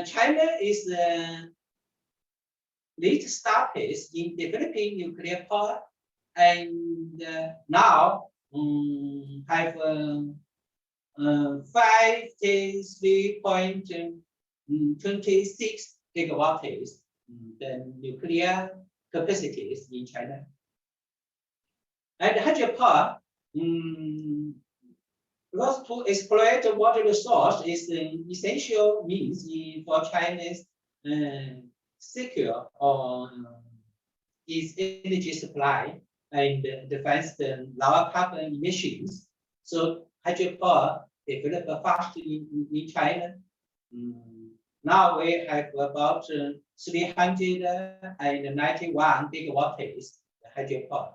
China is the late starters in developing nuclear power, and now have 53.26 gigawatts the nuclear capacities in China. And hydropower, because to exploit the water resource is an essential means for China's secure its energy supply and advance the lower carbon emissions. So hydropower developed fast in China. Now we have about 391 gigawatts hydropower.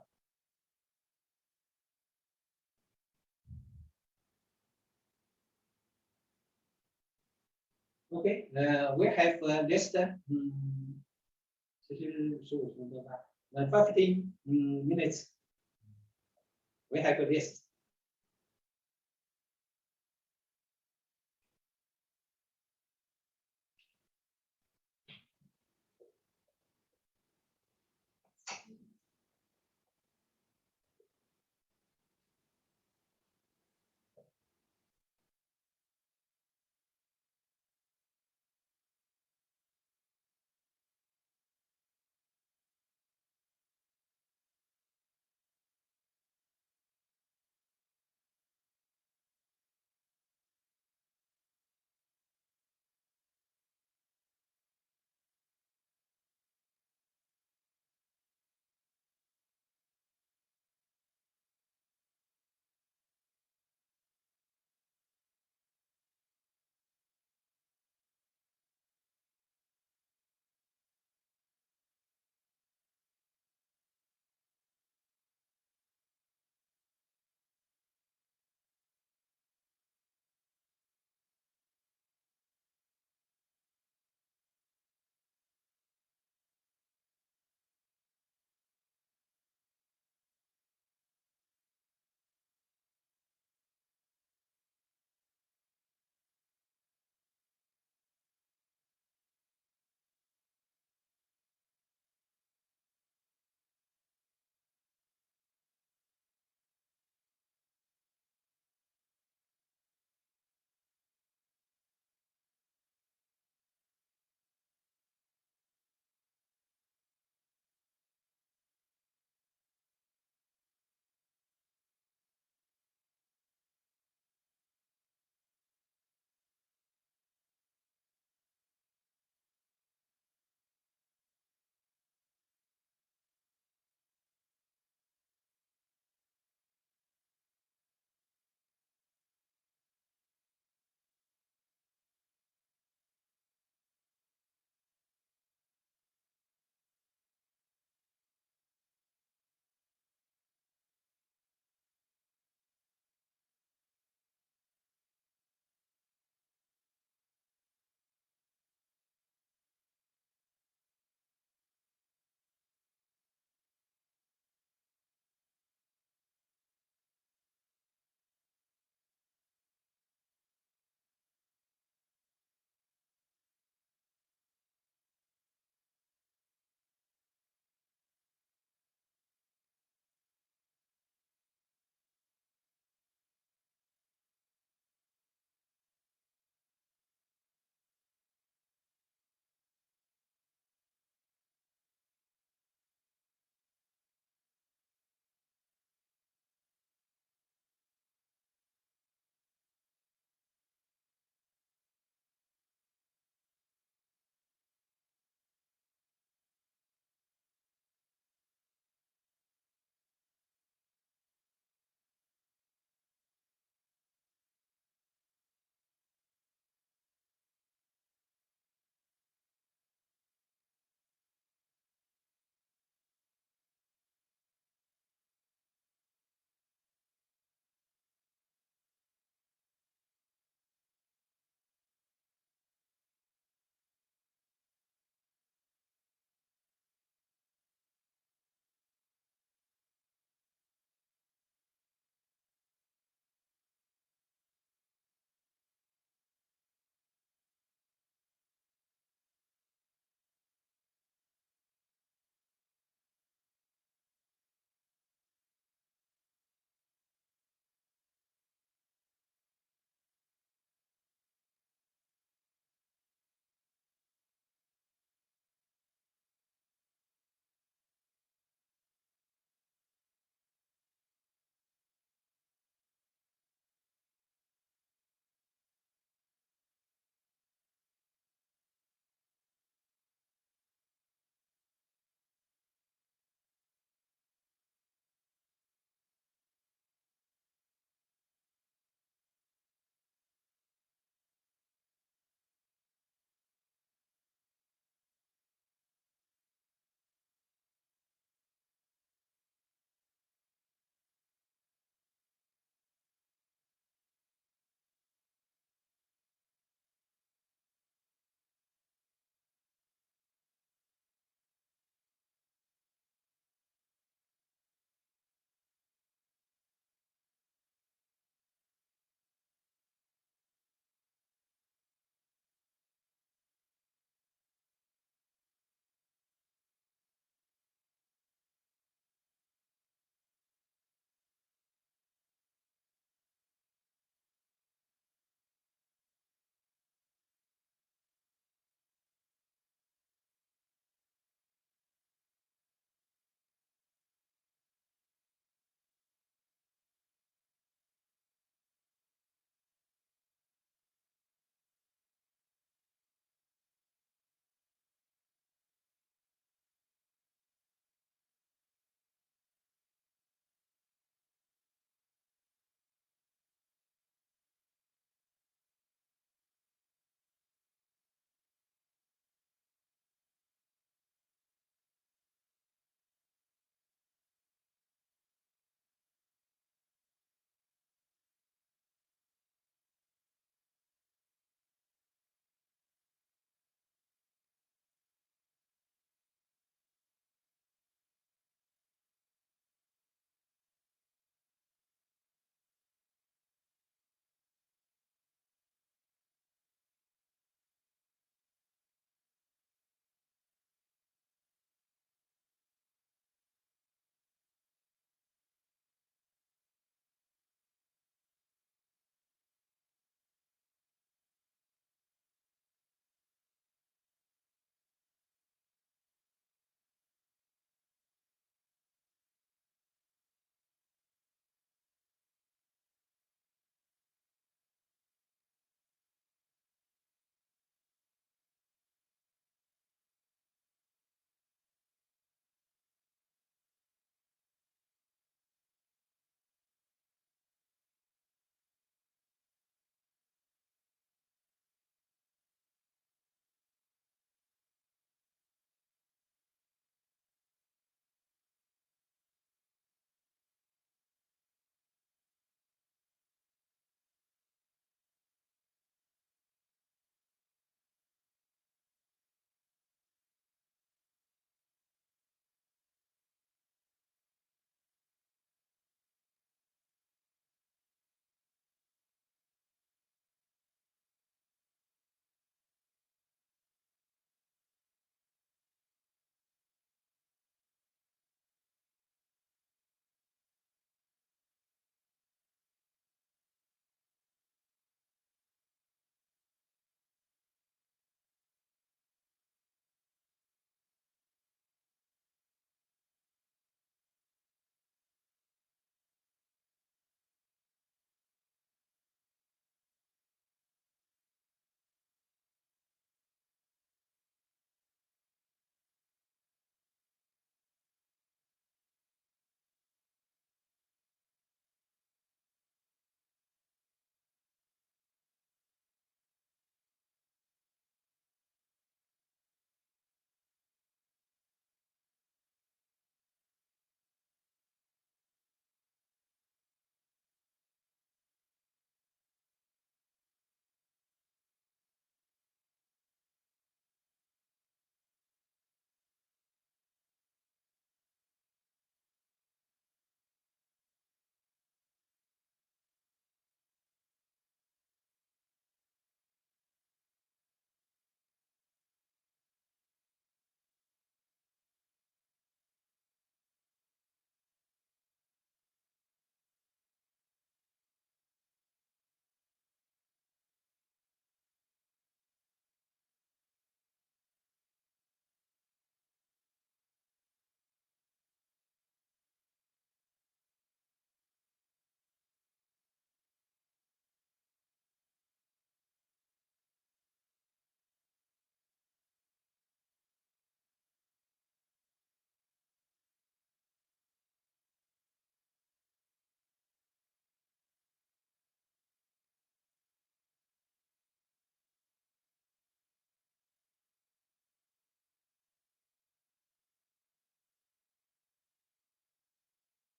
Okay, we have less than 15 minutes. We have a list.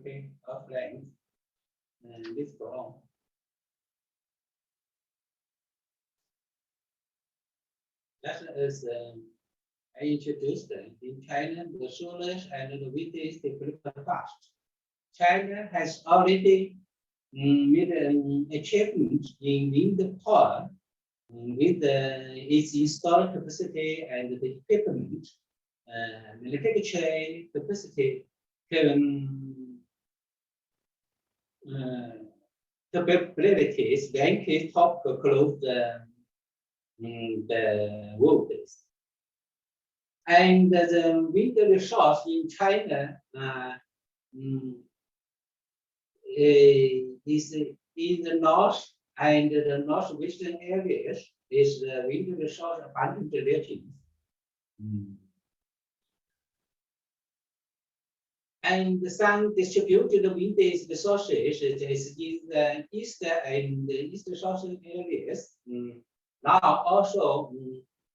Okay, our friends. And let's go on. That is, I introduced them. In China, the solar and the wind is developed fast. China has already made an achievement in wind power with its installed capacity and the equipment, manufacturing capacity capabilities ranked top across the world. And the wind resource in China is in the north and the northwestern areas is the wind resource abundant regions. And some distributed wind resources is in the east and the east southern areas. Now also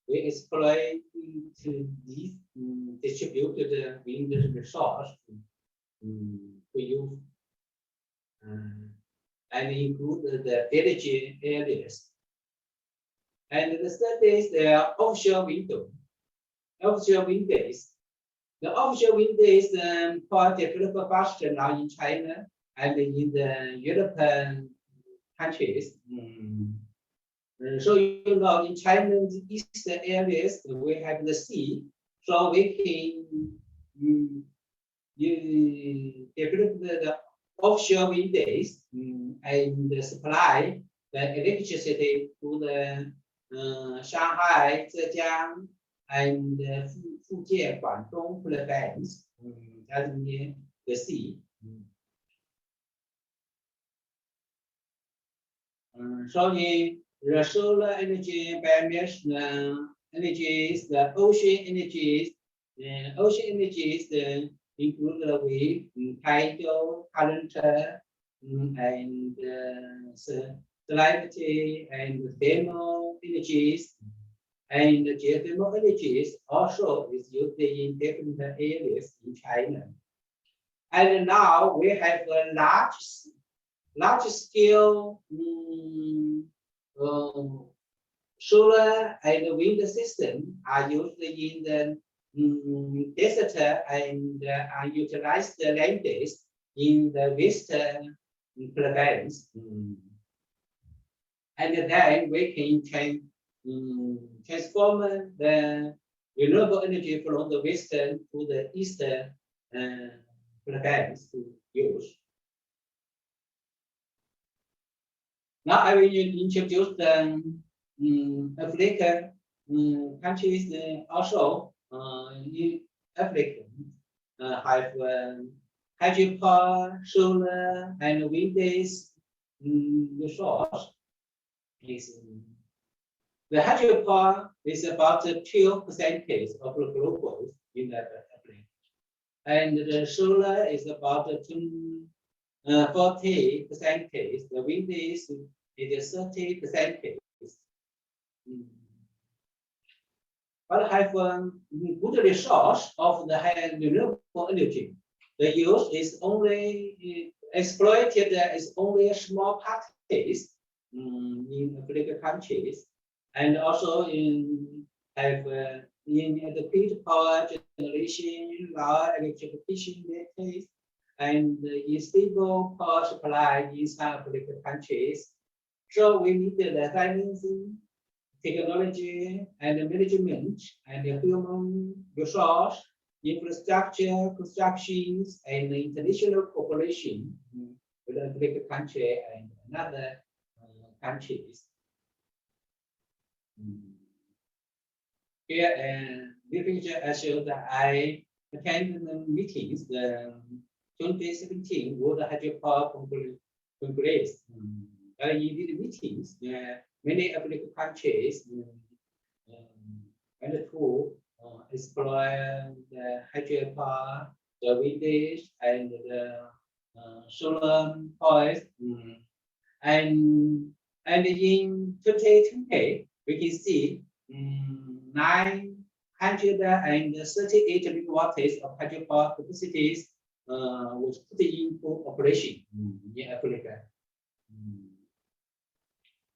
we exploit to these distributed wind resource to use and include the village areas. And the third is the offshore wind. Offshore wind is the offshore wind is quite developed faster now in China and in the European countries. So you know, in China's eastern areas we have the sea, so we can develop the offshore wind days and supply the electricity to the Shanghai, Zhejiang, and Fujian, Guangdong province, that's near the sea. So the solar energy, biomass energies, the ocean energies, include the wave, tidal, current, and salinity and thermal energies. And the geothermal energies also is used in different areas in China. And now we have a large scale solar and wind system are used in the desert and unutilized lands in the western province. And then we can transform the renewable energy from the western to the eastern province to use. Now I will introduce the African countries also in Africa have hydropower, solar, and wind resource. The hydropower is about 12% of the global in that Africa, and the solar is about 40%. The wind is 30%. But have good resource of the high renewable energy. The use is only exploited is only a small parties in African countries, and also in the peak power generation, lower electrification methods, and in stable power supply in some African countries. So we need the financing, technology, and management, and the human resource, infrastructure, constructions, and international cooperation with the African country and another countries. Here, this picture shows that I attended the meetings, the 2017 World Hydropower Congress. In these meetings, many African countries went to explore the hydropower, the wind, and the solar power. And in 2020, we can see 938 megawatts of hydropower capacities was put into operation in Africa.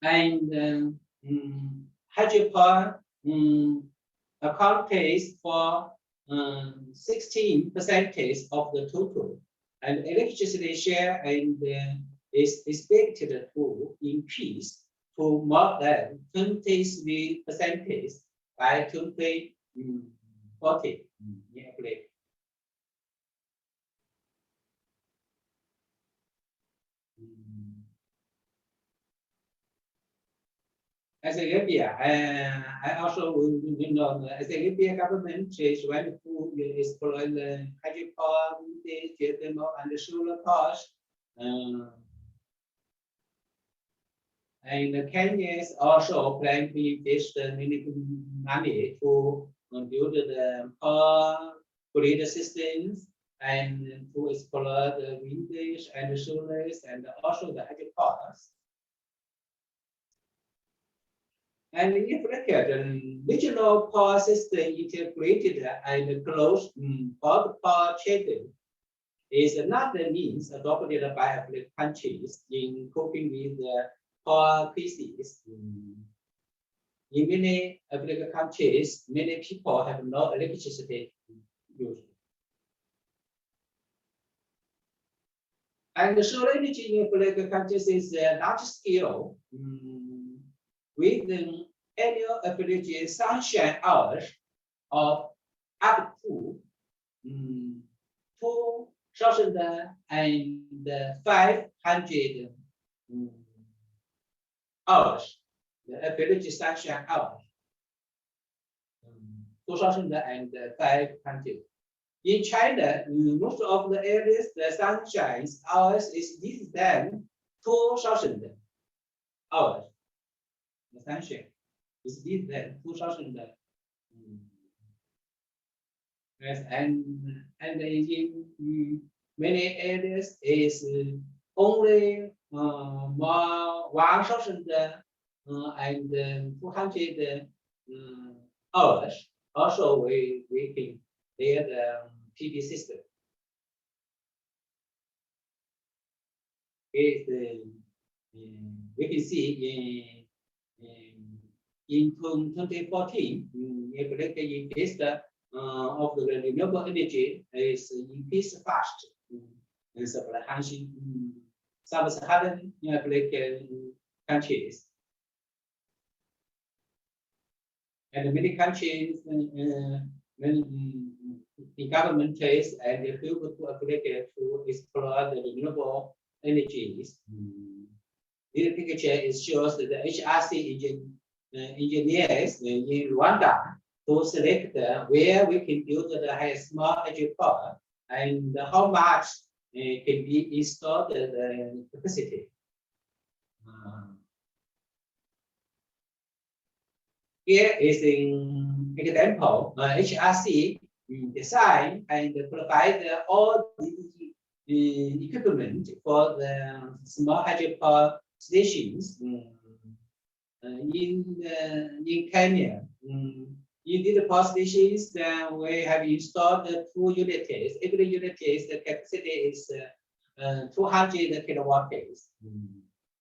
And hydropower accounts for 16% of the total, and electricity share and is expected to increase to more than 23% by 2040. As Ethiopia, I also know the Ethiopia government is ready to explore the hydropower, the geothermal, and the solar power. And Kenya is also planning to invest money to build the power grid systems and to explore the wind and the solars and also the hydropowers. And if look at the regional power system integrated and closed for power trading is another means adopted by African countries in coping with the power crisis. In many African countries, many people have no electricity use. And the solar energy in African countries is large scale. With the annual average sunshine hours of up to 2,500 hours. The average sunshine hours 2,500. In China, most of the areas the sunshine hours is less than 2,000 hours. The sunshine is less than 2,000. Yes, and in many areas is only 1,000 and 200 hours. Also, we can clear the PV system. We can see in 2014, increase of the renewable energy is increased fast in sub-Saharan African countries. And many countries, the government is and the field to Africa to explore the renewable energies. This picture shows the HRC engineers in Rwanda to select where we can build the small hydropower and how much can be installed the capacity. Here is an example. HRC design and provide all the equipment for the small hydropower stations in Kenya. In these power stations, we have installed 2 units. Every unit is the capacity is 200 kilowatt days.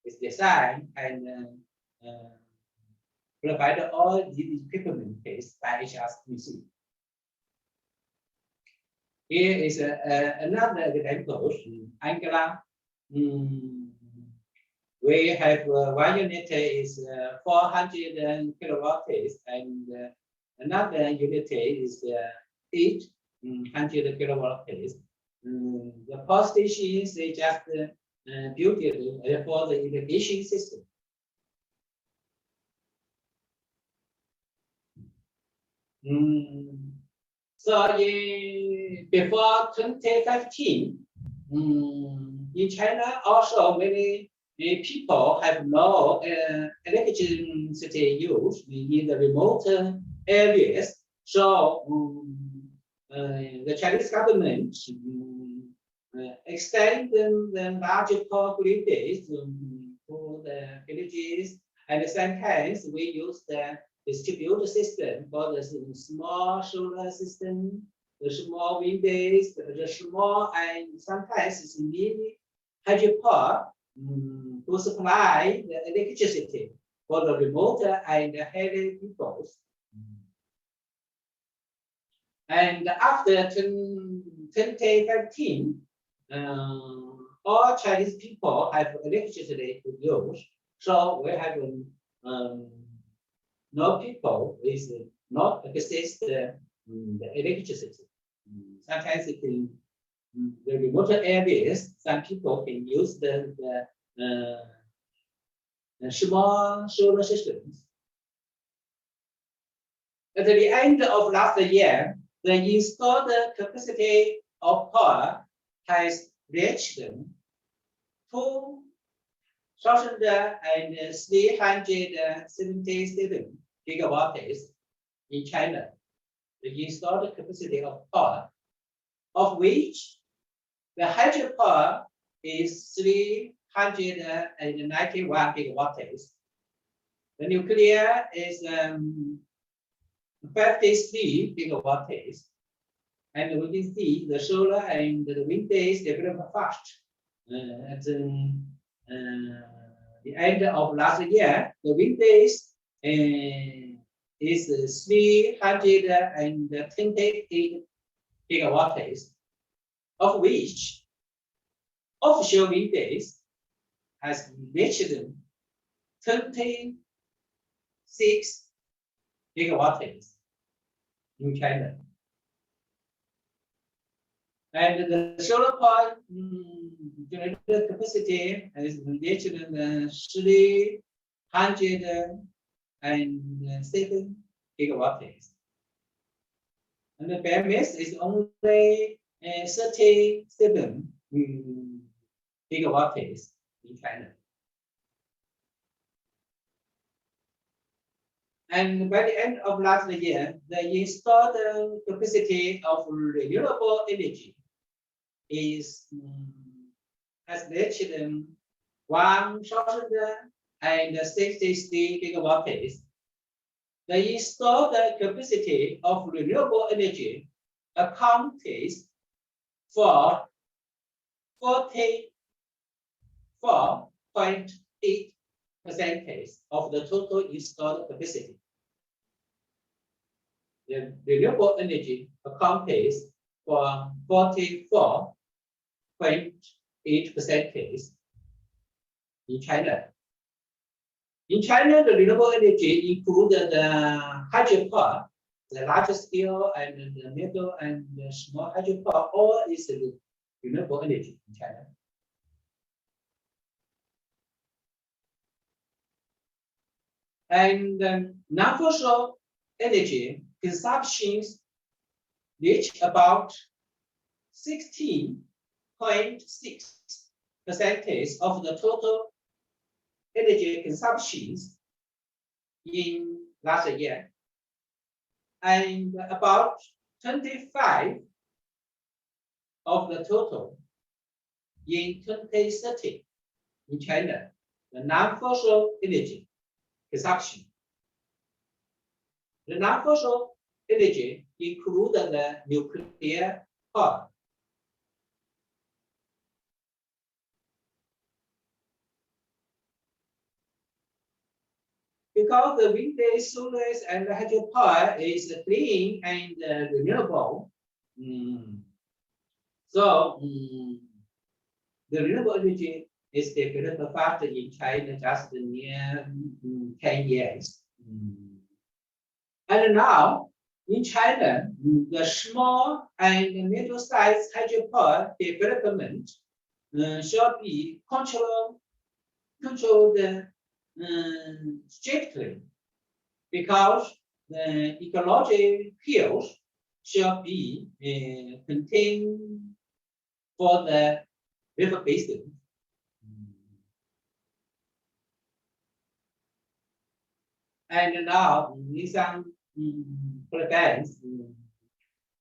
It's designed and provide all the equipment by HRC. Here is another example. Angola. We have 1 unit is 400 kilowatt days and another unit is 800 kilowatt days. The power stations they just built it for the irrigation system. So before 2015, in China also many people have no electricity use in the remote areas. So the Chinese government extend the large power grids to the villages, and sometimes we use the distributed system for the small solar system the small wind days, the small and sometimes it's mini hydropower to supply the electricity for the remote and highly peoples. And after 2015, all Chinese people have electricity to use. So we have no people with not access the electricity. Sometimes it in the remote areas, some people can use the small solar systems. At the end of last year, the installed capacity of power has reached 2,377 gigawatts in China. The installed capacity of power, of which the hydropower is 391 gigawatts. The nuclear is 53 gigawatts. And we can see the solar and the wind days develop fast. At the end of last year, the wind days is 328 gigawatts, of which offshore wind days has reached 26 gigawatts in China. And the solar power generated capacity is reached 307 gigawatts. And the biomass is only 37 gigawatts in China. And by the end of last year, the installed capacity of renewable energy is has reached 1,063 gigawatts. The installed capacity of renewable energy accounts for 44.8% of the total installed capacity. The renewable energy accounts for 44.8% in China. In China, the renewable energy includes the hydropower, the large scale and the middle and the small hydropower, all is renewable energy in China. And non-fossil energy consumptions reach about 16.6% of the total energy consumptions in last year, and about 25% of the total in 2030 in China, the non-fossil energy consumption. The non-fossil energy includes the nuclear power. Because the wind days, solar and hydropower is clean and renewable, so the renewable energy is developed fast in China just near 10 years. And now in China, the small and middle-sized hydropower development shall be controlled strictly, because the ecological hills shall be contained for the river basin. And now in some plans,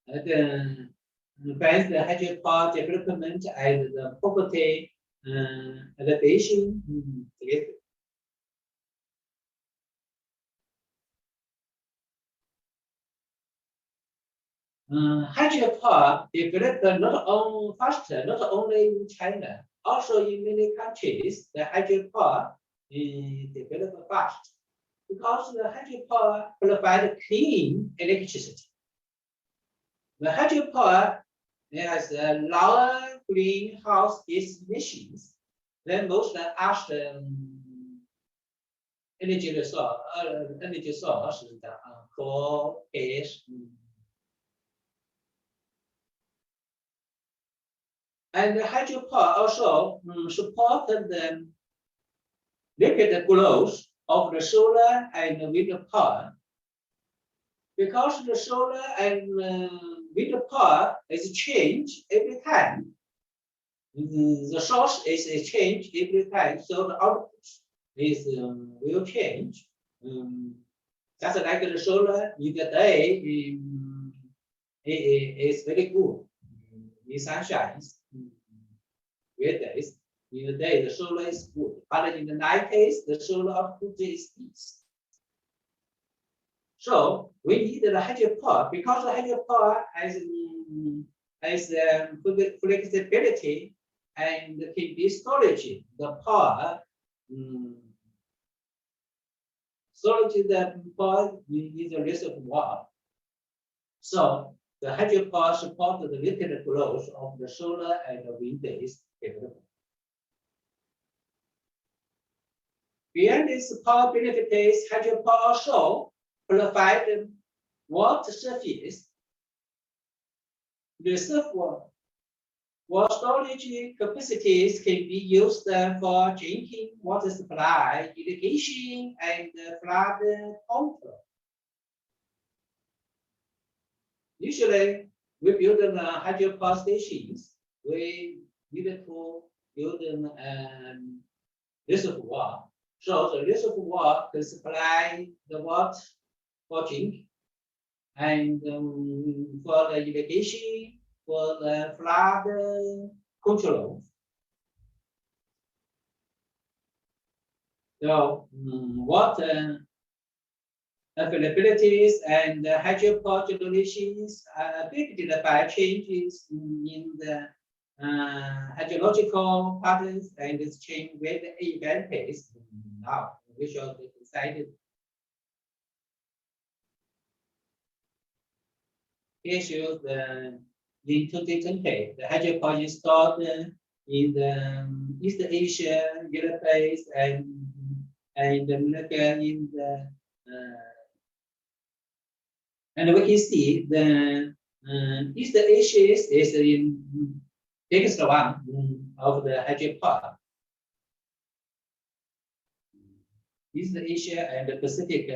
the hydropower development and the property elevation together. hydropower developed not only in China, also in many countries. The hydropower developed fast because the hydropower provides clean electricity. The hydropower has lower greenhouse gas emissions than most other energy sources, coal, gas. And the hydropower also supported the rapid growth of the solar and wind power, because the solar and wind power is changed every time. The source is changed every time, so the output is will change. Just like the solar in the day is very good. In sunshine, great days. In the day, the solar is good, but in the night case, the solar output is weak. So we need the hydropower because the hydropower has flexibility and can be storage the power. Storage the power in the reservoir. So the hydropower supports the rapid growth of the solar and the wind days development. Beyond this power benefits, hydropower also provide water surface. Reservoir water storage capacities can be used for drinking water supply, irrigation, and flood control. Usually, we build hydropower stations. We need to build reservoir. So the reservoir can supply the water for drink and for the irrigation, for the flood control. So water availabilities and hydropower generations are affected by changes in the hydrological patterns and this change with the event pace. Now, we shall decide. Here shows the in 2020, the hydropower installed in the East Asia, Europe, and America in the and we can see the East Asia is in biggest one of the hydropower. East Asia and the Pacific,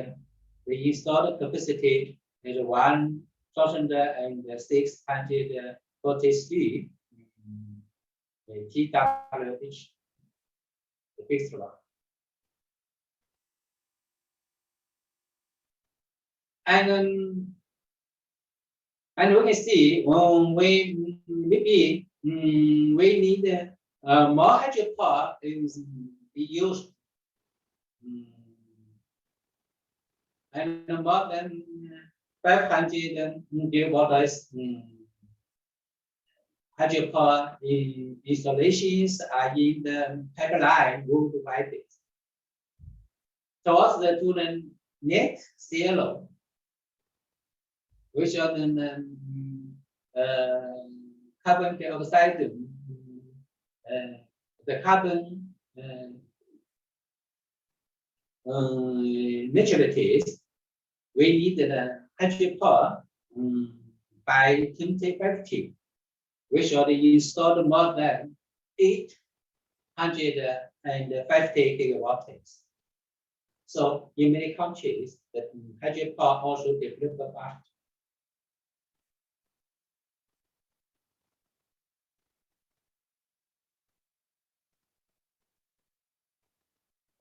the installed capacity is 1,643 TWh, the biggest one. And we can see we maybe we need more hydropower is be used, and more than 500 gigawatts hydropower installations are in the pipeline worldwide. Towards the to the net zero, which are the carbon dioxide, the carbon neutralities, we need the hydropower by 2050. We should install more than 850 gigawatts. So in many countries, the hydropower also developed fast.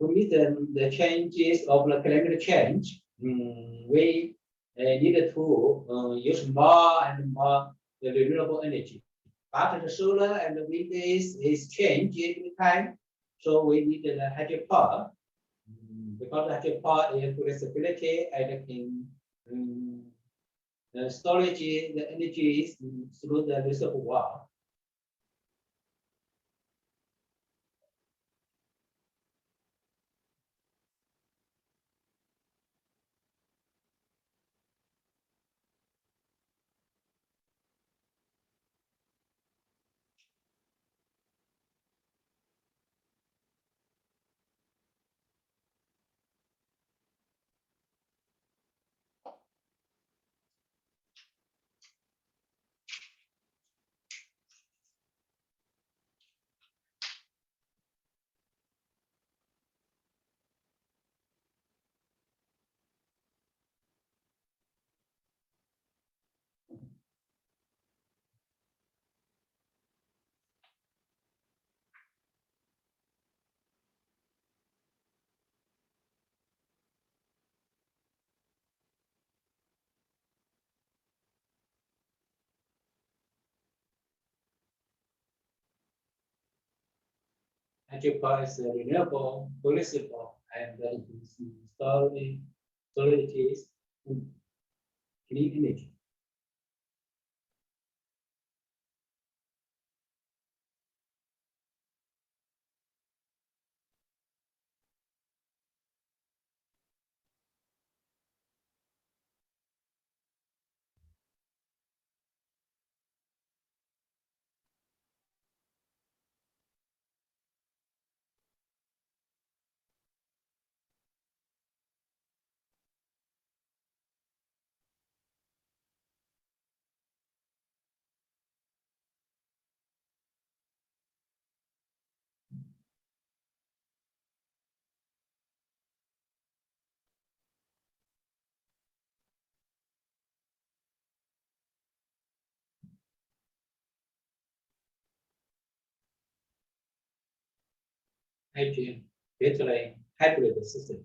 To meet the changes of the climate change, we needed to use more and more the renewable energy. But the solar and the wind is changed every time, so we need the hydropower because the hydropower is flexibility and can storage the energy through the reservoir. Hydropower is renewable, flexible, and storage is clean energy. Hydrogen, battery, hybrid system.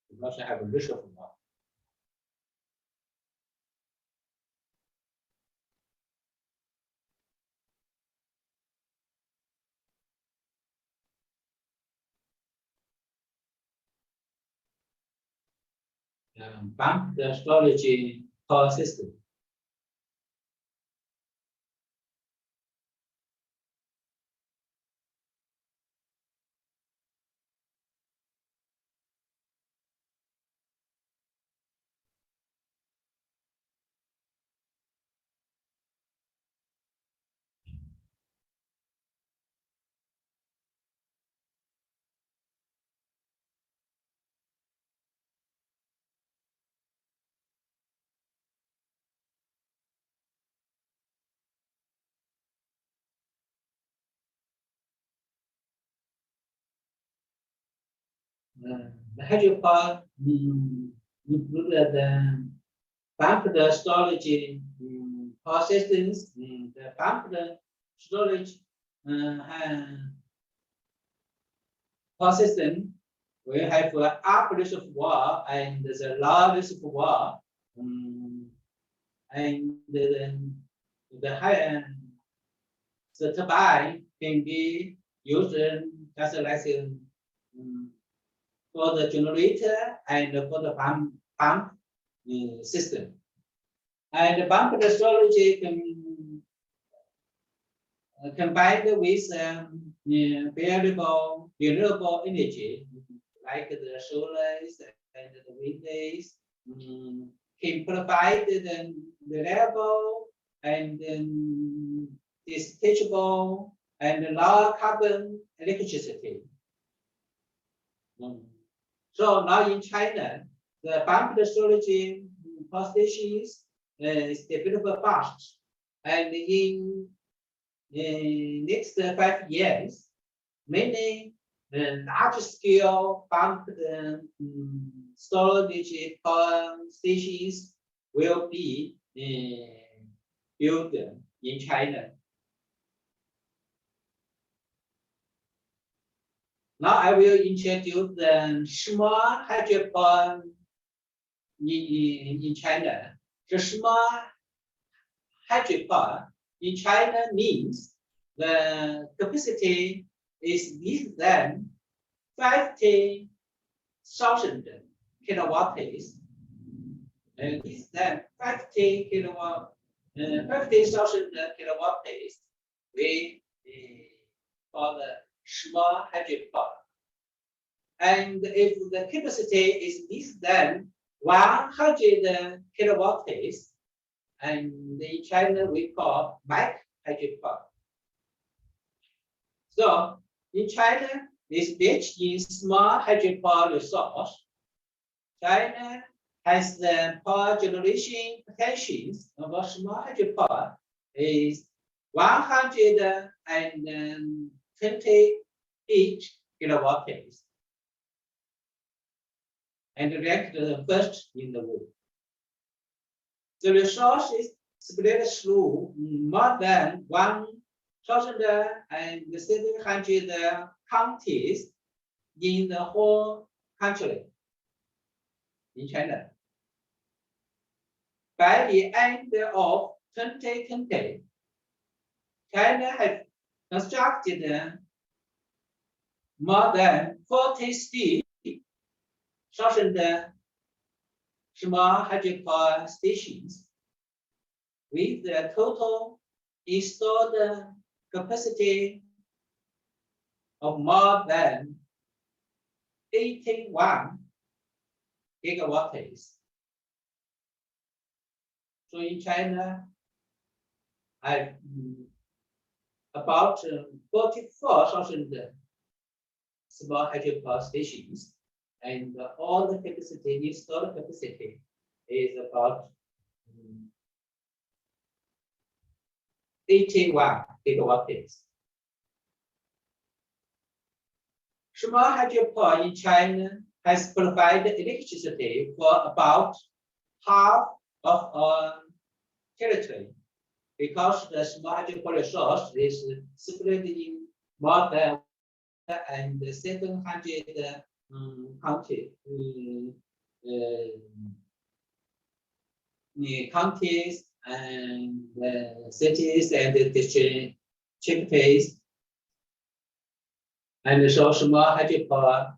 We also have a reservoir. Pump the storage power system. The hydropower include the pump the storage power systems, the pump the storage power system. We have up reservoir and the lower reservoir, and the high the turbine can be used just like for the generator and for the pump system. And the pump the storage can combined with variable renewable energy like the solar and the wind days, can provide the reliable and dispatchable and low carbon electricity. So now in China, the pumped storage power stations is developed fast, and in next 5 years, many large-scale pumped storage power stations will be built in China. Now I will introduce the small hydropower in China. The small hydropower in China means the capacity is less than 50,000 kilowatts and this then 50 kilowatt, 50,000 kilowatt days we for the small hydropower. And if the capacity is less than 100 kilowatt days, and in China we call back hydropower. So in China, this rich in small hydropower resource. China has the power generation potentials of small hydropower is 128 kilowatt days, and ranked the first in the world. The resource is spread through more than 1,700 counties in the whole country in China. By the end of 2020, China has constructed more than 43,000 small hydropower stations with the total installed capacity of more than 81 gigawatt days. So in China, about 44,000 small hydropower stations, and all the capacity, installed capacity is about 81 gigawatt days. Small hydropower in China has provided electricity for about half of our territory, because the small hydropower resource is spread in more than 700 counties and cities and districts. And so small hydropower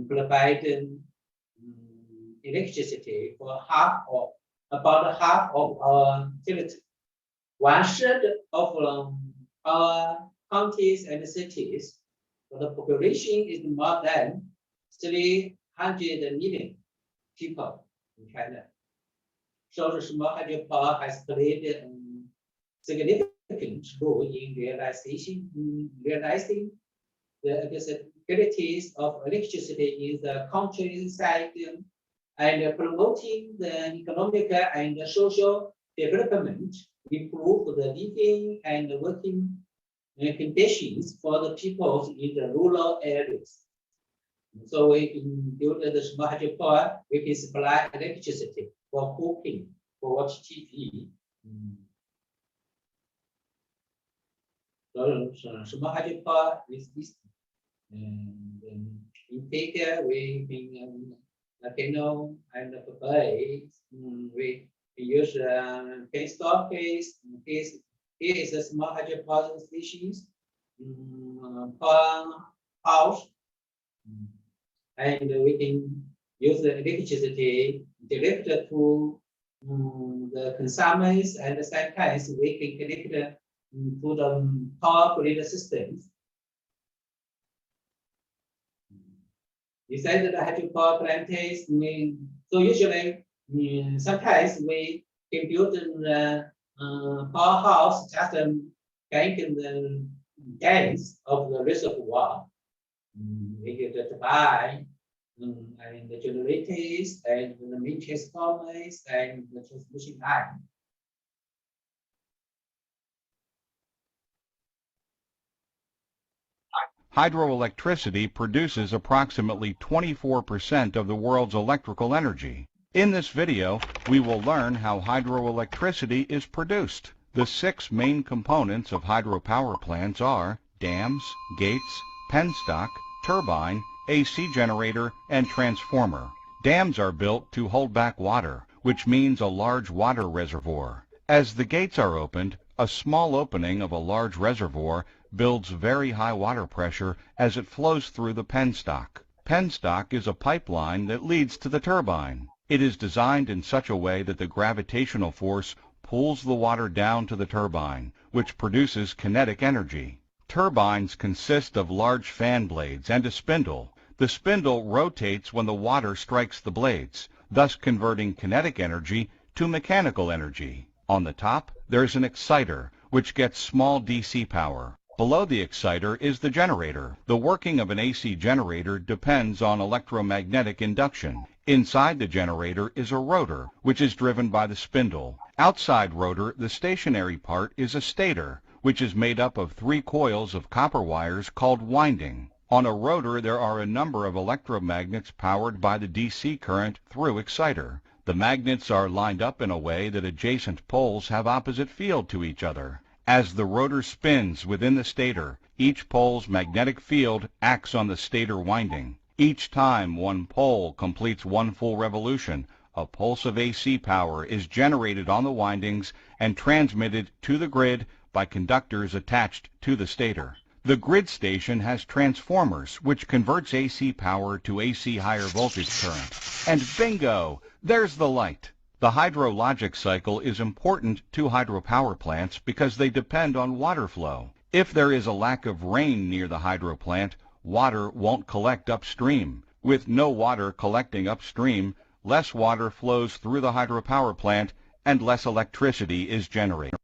provide electricity for about half of our territory. 1/3 of our counties and cities, the population is more than 300 million people in China. So the small hydropower has played a significant role in realizing the accessibilities of electricity in the countryside and promoting the economic and social development, improve the living and working conditions for the people in the rural areas. So we can build the small hydropower, we can supply electricity for cooking, for watch TV. So small hydropower is this. And in Tega, we can volcano and we use penstock case. Here is a small hydropower species, house, and we can use the electricity directed to the consumers, and sometimes we can connect to the power grid systems. Besides the hydropower plants, so usually sometimes we can build the powerhouse just banking the gas of the reservoir. We get the turbine and the generators and the main transformers and the transmission line. Hydroelectricity produces approximately 24% of the world's electrical energy. In this video, we will learn how hydroelectricity is produced. The 6 main components of hydropower plants are dams, gates, penstock, turbine, AC generator, and transformer. Dams are built to hold back water, which means a large water reservoir. As the gates are opened, a small opening of a large reservoir builds very high water pressure as it flows through the penstock. Penstock is a pipeline that leads to the turbine. It is designed in such a way that the gravitational force pulls the water down to the turbine, which produces kinetic energy. Turbines consist of large fan blades and a spindle. The spindle rotates when the water strikes the blades, thus converting kinetic energy to mechanical energy. On the top, there's an exciter, which gets small DC power. Below the exciter is the generator. The working of an AC generator depends on electromagnetic induction. Inside the generator is a rotor, which is driven by the spindle. Outside rotor, the stationary part, is a stator, which is made up of 3 coils of copper wires called winding. On a rotor, there are a number of electromagnets powered by the DC current through exciter. The magnets are lined up in a way that adjacent poles have opposite field to each other. As the rotor spins within the stator, each pole's magnetic field acts on the stator winding. Each time one pole completes 1 full revolution, a pulse of AC power is generated on the windings and transmitted to the grid by conductors attached to the stator. The grid station has transformers which converts AC power to AC higher voltage current. And bingo! There's the light. The hydrologic cycle is important to hydropower plants because they depend on water flow. If there is a lack of rain near the hydro plant, water won't collect upstream. With no water collecting upstream, less water flows through the hydropower plant and less electricity is generated.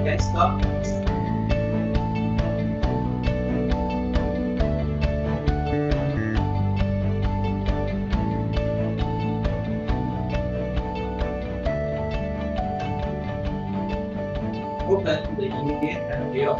Okay, stop. Open the unit and view.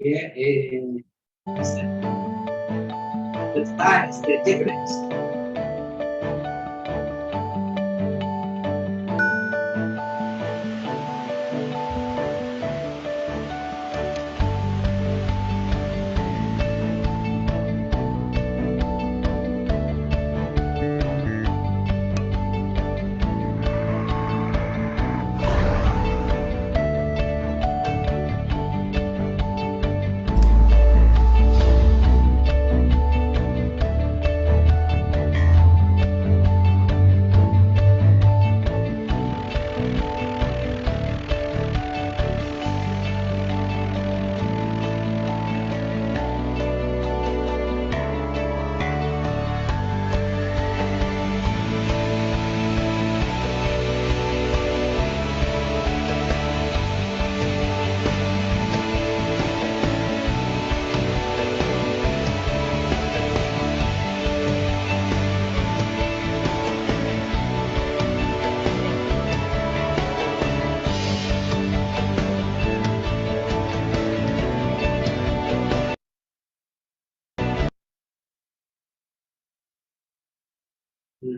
Here is the size, the difference.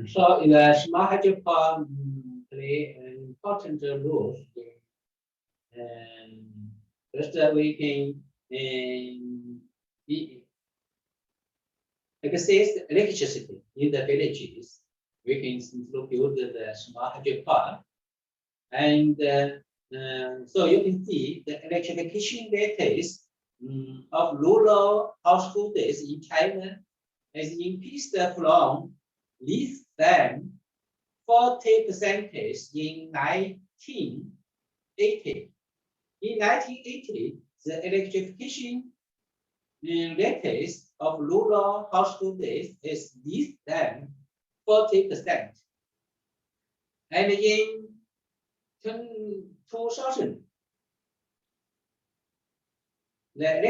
So in the smart hydropower play an important role. And first we can access electricity in the villages. we can introduce the small hydropower. And so you can see the electrification rate of rural households in China has increased from less than 40% in 1980. In 1980, the electrification rate of rural households is less than 40%. And in 2000, the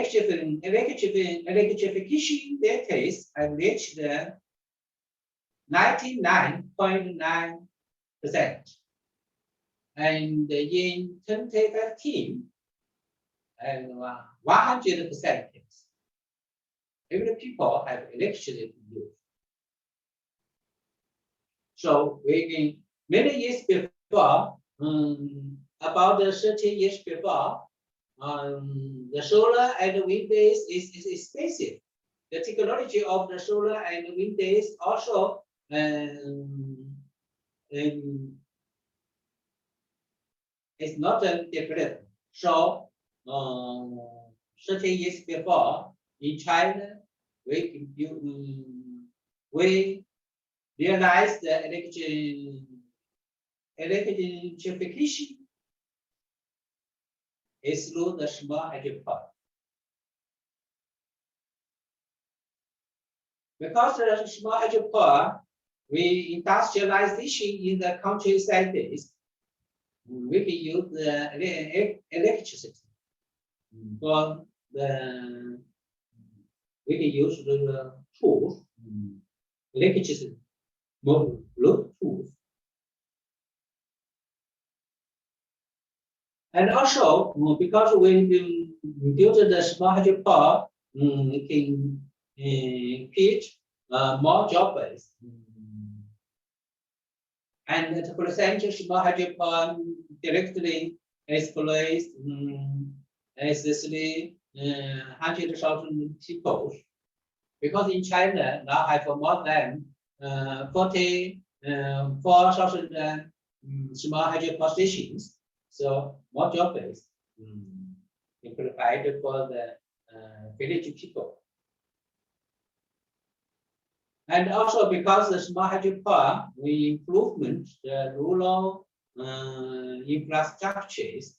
electrification rate has reached 99.9%. And in 2015, 100%. Every people have electricity to use. So we many years before, about 30 years before, the solar and wind days is expensive. The technology of the solar and wind days also is not different. So 30 years before in China, we realized the electrification is through the small hydropower. Because the small hydropower, we industrialization in the countryside days, we can use the electricity for the we can use the tools, electricity, motor tools. And also, because we build the small hydropower, we can create more jobs. And the percentage of small hydropower directly is placed especially 100,000 people. Because in China now have more than 44,000 small hydropower stations. So more jobs provided for the village people. And also because the small hydropower, we improvement the rural infrastructures,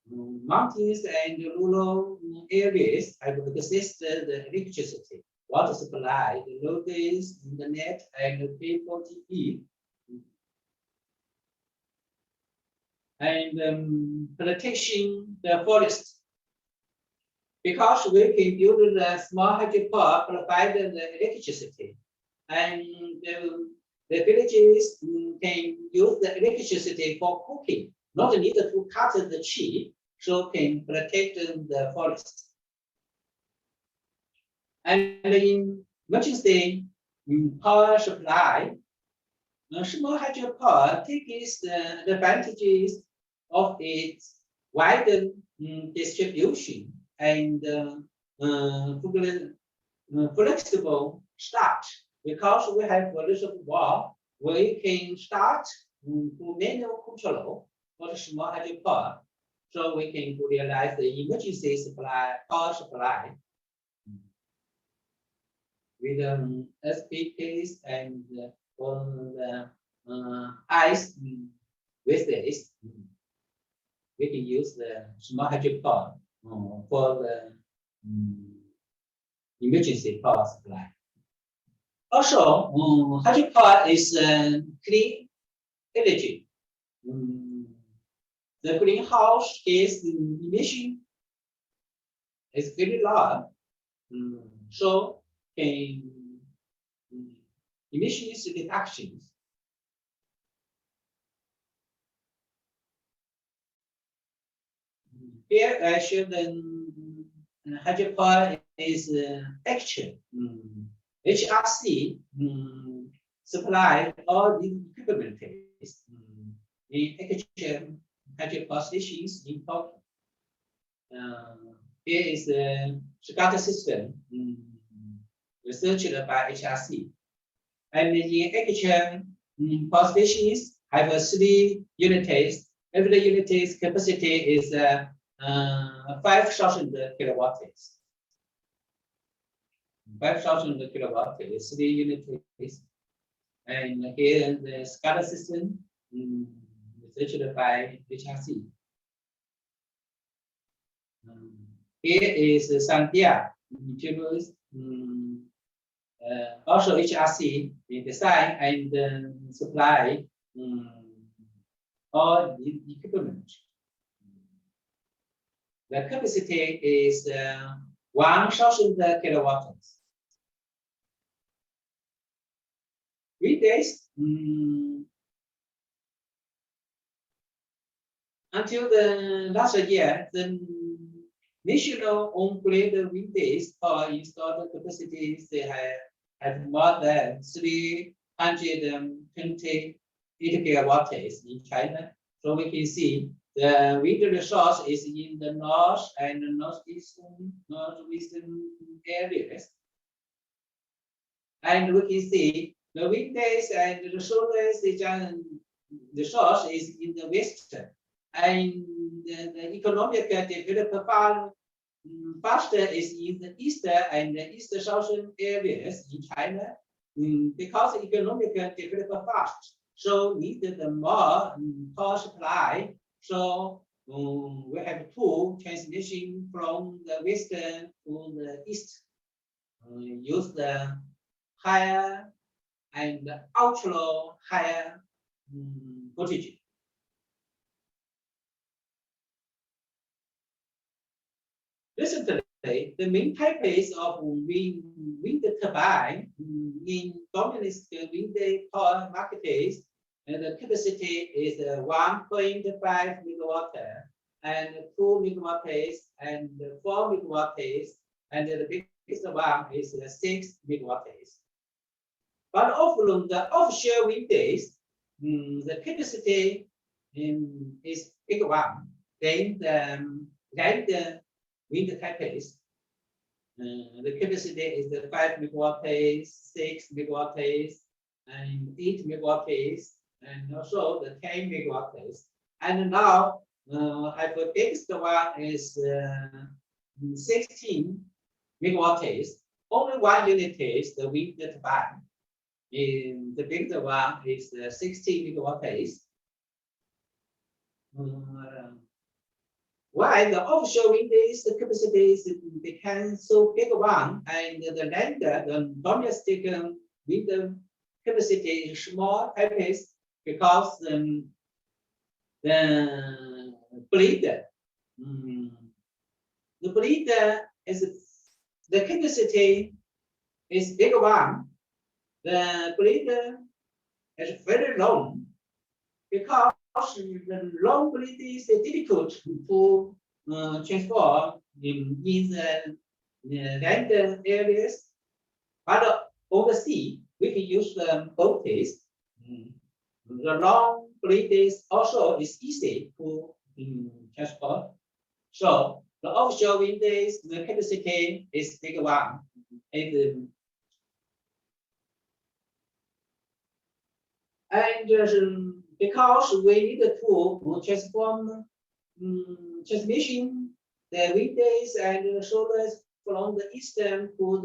mountains and rural areas have access to the electricity, water supply, the roads, internet, and people TV. And protection the forest. Because we can build the small hydropower provided the electricity, and the villages can use the electricity for cooking, not need to cut the tree, so can protect the forest. And in emergency power supply, small hydropower takes the advantages of its wide distribution and flexible start. Because we have a reservoir, we can start to manual control for the small hydropower, so we can realize the emergency supply, power supply with SPKs and for the ice with this. We can use the small hydropower for the emergency power supply. Also, hydropower is clean energy. The greenhouse gas emission is very low, so can emissions reductions. Here I show the hydropower is action. HRC supply all the equipment in action hydropower stations in Tokyo. Here is the SCADA system researched by HRC. And in action per species have 3 units. Every unit's capacity is 5,000 kilowatts. 5,000 kilowatts, 3 units. And here the SCADA system researched by HRC. Here is Sandia, also HRC in design and supply all the equipment. The capacity is 1,000 kilowatts. Weekdays until the last year, the national on-grid weekdays for installed capacities they have more than 328 gigawatts in China. So we can see the wind resource is in the north and northwestern areas. And we can see the weekdays and the solar resource is in the west. And the economic development faster is in the eastern and the east-southern areas in China because economic development fast. So needed more power supply. So we have 2 transmission from the western to the east. Use the higher and ultra higher voltage. Recently, the main types of wind turbine in dominant wind power markets, and the capacity is 1.5 megawatt and 2 megawatts and 4 megawatts, and the biggest one is 6 megawatts. But often the offshore wind days, the capacity is big one. Then the wind types, the capacity is the 5 megawatts, 6 megawatts, and 8 megawatts, and also the 10 megawatts. And now, the biggest one is 16 megawatts. Only one unit is the wind turbine. The biggest one is 60 megawatts. Why the offshore wind is the capacity is become so big one, and the land, the domestic wind capacity is small types because the blade, is the capacity is big one. The blade is very long because the long blade is difficult to transform in the land areas, but over sea we can use the boats. The long blade also is easy to transport. So the offshore wind is the capacity is big one. And because we need to transform transmission the weekdays and solar from the eastern to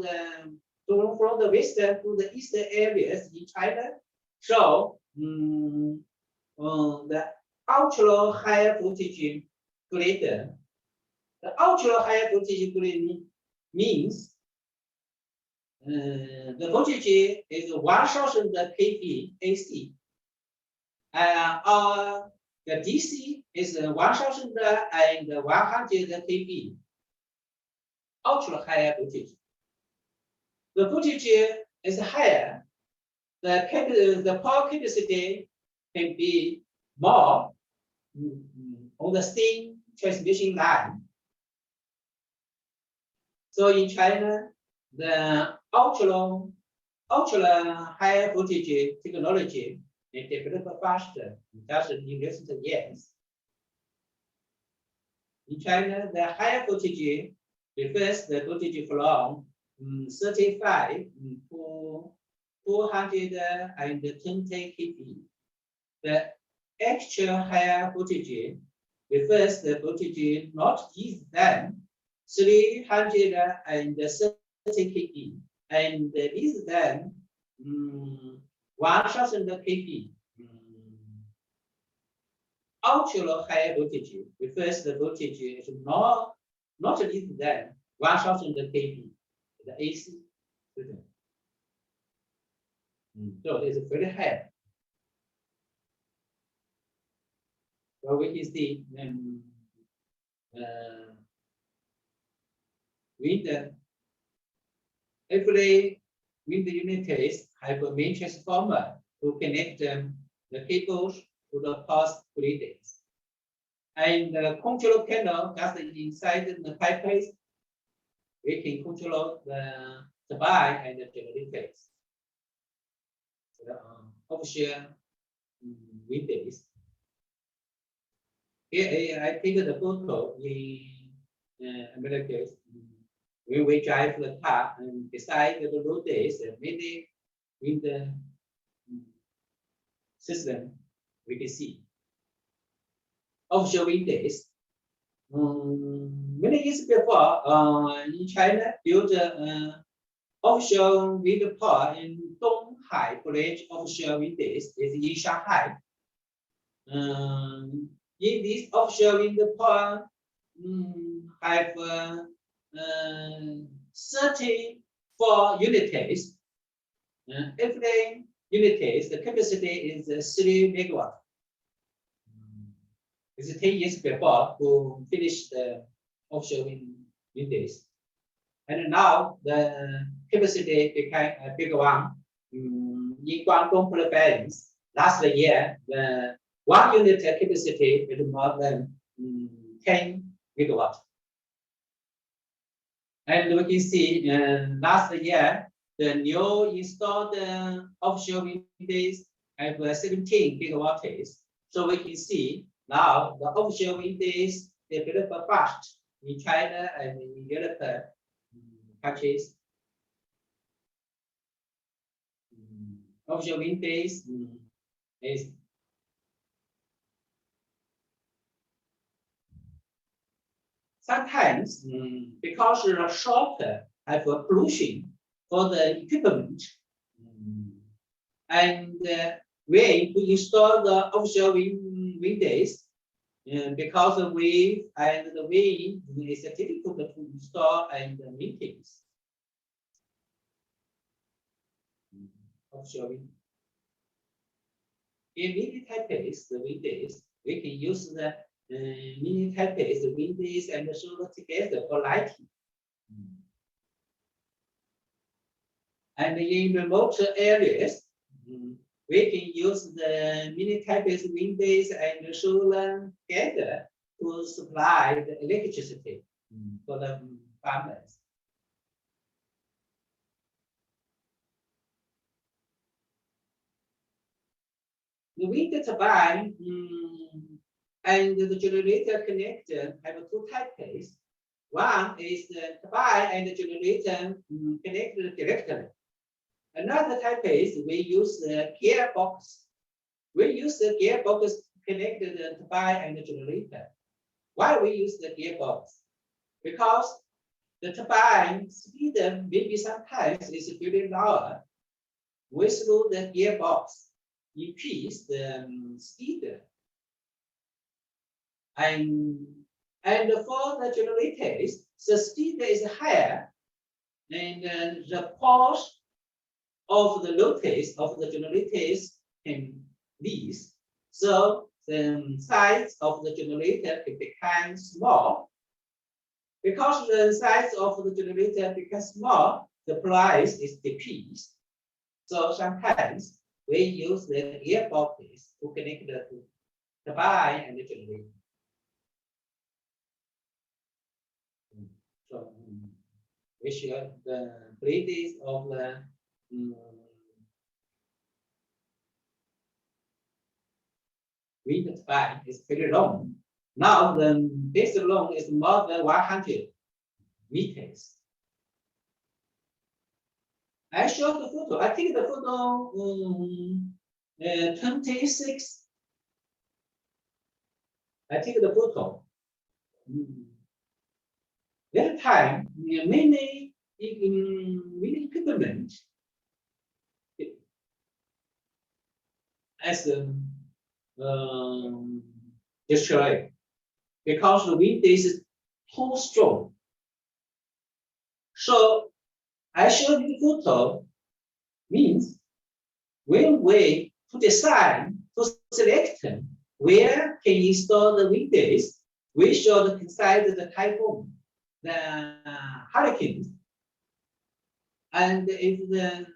from the western to the eastern areas in China. So the ultra high voltage grid, the ultra high voltage grid means the voltage is 1,000 kV AC. The DC is 1,100 kV. Ultra high voltage. The voltage is higher. The power capacity can be more on the same transmission line. So in China, the ultra high voltage technology is developed faster just in recent years. In China, the higher voltage refers the voltage from 35 to 420 kV. The actual higher voltage refers the voltage not less than 330 kV and less than 1000 kV. Ultra high voltage refers the voltage is not less than 1000 kV. The AC. So it is very high. So we can see every wind units have a main transformer to connect the cables to the power grids. And the control panel just inside the pipeline, we can control the supply and the generators. Offshore windows. Here I take the photo in America. When we drive the car and beside the road days, many wind system we can see. Offshore windows. Many years before, in China, built offshore wind power in Donghai Branch offshore windows is in Shanghai. In this offshore wind power, have 34 units. Every unit, the capacity is 3 megawatt. It's 10 years before to finish the offshore windows. And now the capacity became a big one. In Guangdong province, last year, the 1 unit capacity is more than 10 megawatt. And we can see last year, the new installed offshore windows have 17 gigawatts. So we can see now the offshore windows develop fast in China and in Europe countries. Offshore windows is sometimes because the shop have a pollution for the equipment, and when we install the offshore windows, because the wave and the wind is difficult to install and maintain. Offshore wind. In mini types, the windows, we can use the mini types, the windows and the solar together for lighting. And in remote areas, we can use the mini types windows and the solar together to supply the electricity for the farmers. The wind turbine and the generator connector have 2 types. One is the turbine and the generator connected directly. Another type is we use the gearbox. We use the gearbox to connect the turbine and the generator. Why we use the gearbox? Because the turbine speed maybe sometimes is very lower. We through the gearbox increase the speed. And for the generators, the speed is higher, and the pulse of the lotus of the generators can lease. So the size of the generator can become small. Because the size of the generator becomes small, the price is decreased. So sometimes we use the gearboxes to connect the turbine and the generator. So we show the blades of the wind turbine is very long. Now this long is more than 100 meters. I showed the photo. I take the photo 26. I take the photo. That time, many equipment as destroyed because the wind is too strong. So I showed the photo means when we put a sign to select where can install the windows, we should consider the typhoon, the hurricanes, and if the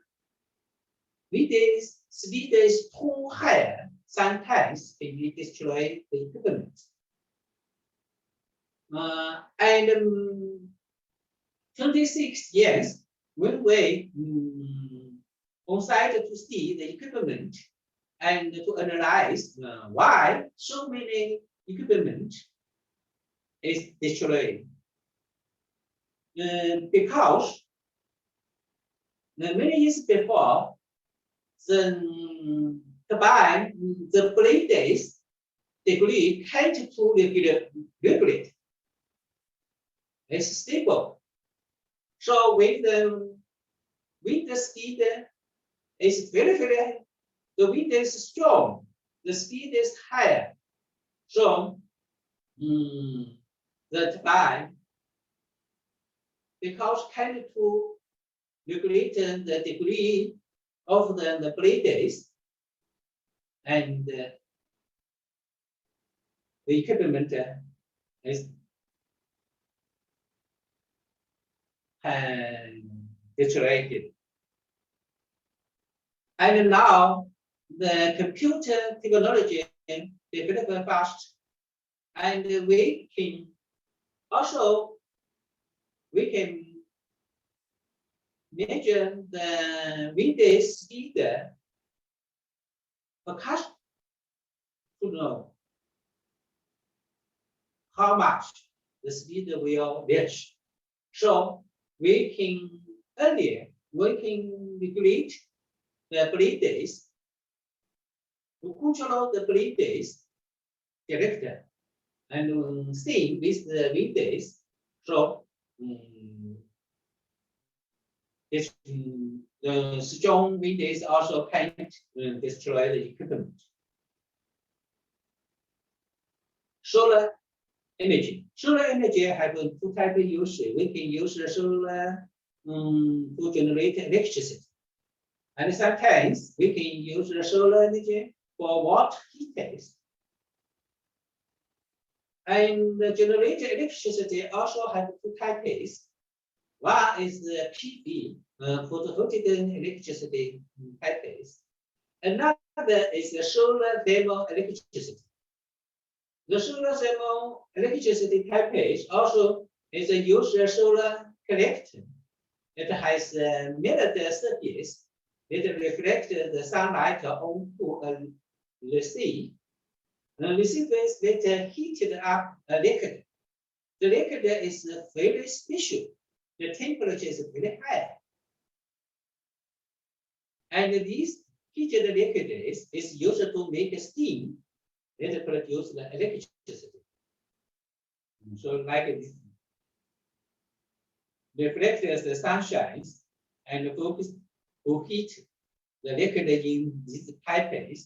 windows speed is too high, sometimes it will destroy the equipment. And 26 years, when we on site to see the equipment and to analyze why so many equipment is destroyed. Because many years before, the turbine, the blades degree can't to regulate. It's stable. So when the wind speed is very, the wind is strong, the speed is higher. So the turbine, because can to regulate the degree of the blades and the equipment is deteriorated. And now the computer technology developed fast, and we can also measure the wind speed for customer to know how much the speed will reach. So we can regulate the blades to control the blades directly and same with the windows. So the strong windows also can destroy the equipment. Solar energy. Solar energy have two types of use. We can use the solar to generate electricity. And sometimes we can use the solar energy for water heaters. And the generated electricity also have two types. One is the PV, photovoltaic electricity type. Another is the solar thermal electricity. The solar thermal electricity type also is a user solar collector. It has a mirrored surface. It reflects the sunlight onto a receiver. The receiver is later heated up a liquid. The liquid is very special. The temperature is very high. And this heated liquid is used to make steam that produce the electricity. So like this, reflects the sunshine and focus to heat the liquid in this pipette.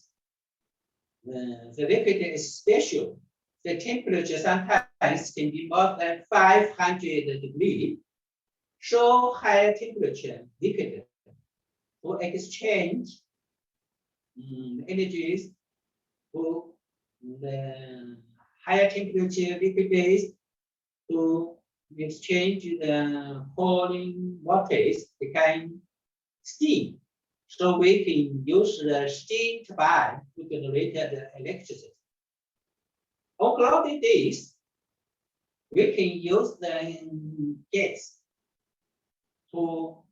The liquid is special. The temperature sometimes can be more than 500 degrees. So high temperature liquid to exchange energies to the higher temperature liquids to exchange the boiling waters become steam. So we can use the steam turbine to generate the electricity. On cloudy days, we can use the gas to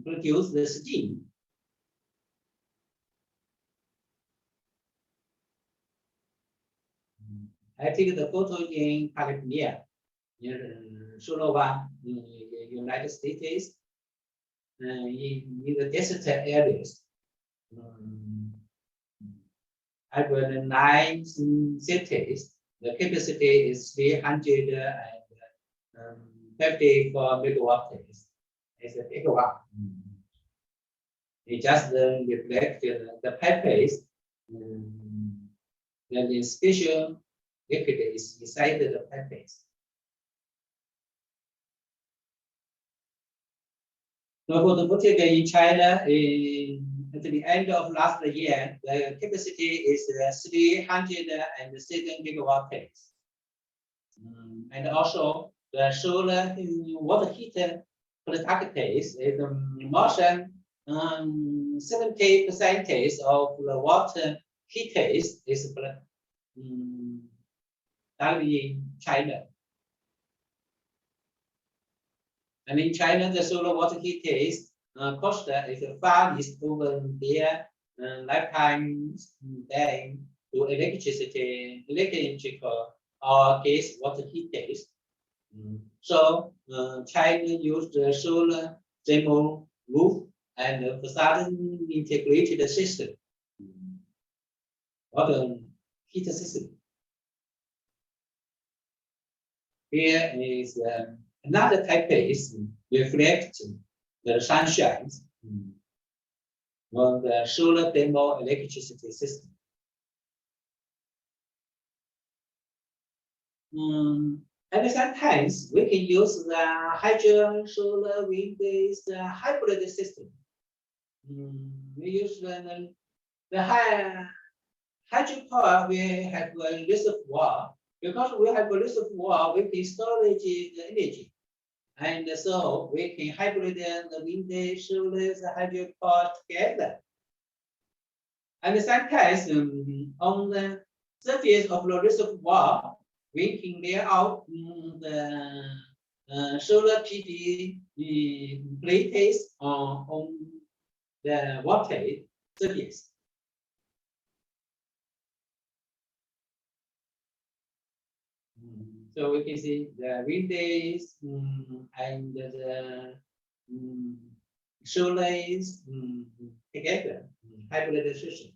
produce the steam. I take the photo in California, in Sonoma, in the United States. in the desert areas. Over 9 cities, the capacity is 354 megawatts. It's a gigawatt. It just reflects the purpose. The special liquid is inside the purpose. So for the photovoltaic in China, at the end of last year, the capacity is 307 gigawatts. And also the solar water heater products is more than 70% of the water heaters is done in China. And in China, the solar water heaters cost is far over their lifetime than to electrical or gas water heaters. So China used the solar thermal roof and facade integrated system, water heater system. Here is another type is reflect the sunshine on the solar thermal electricity system. And sometimes we can use the hydro solar wind-based hybrid system. We use the hydropower. We have a reservoir. Because we have a reservoir, we can storage the energy. And so we can hybrid the wind, solar, the hydropower together. And sometimes on the surface of the reservoir, we can lay out the solar PV plates on the water surface. So we can see the wind days and the solar together, hybrid system.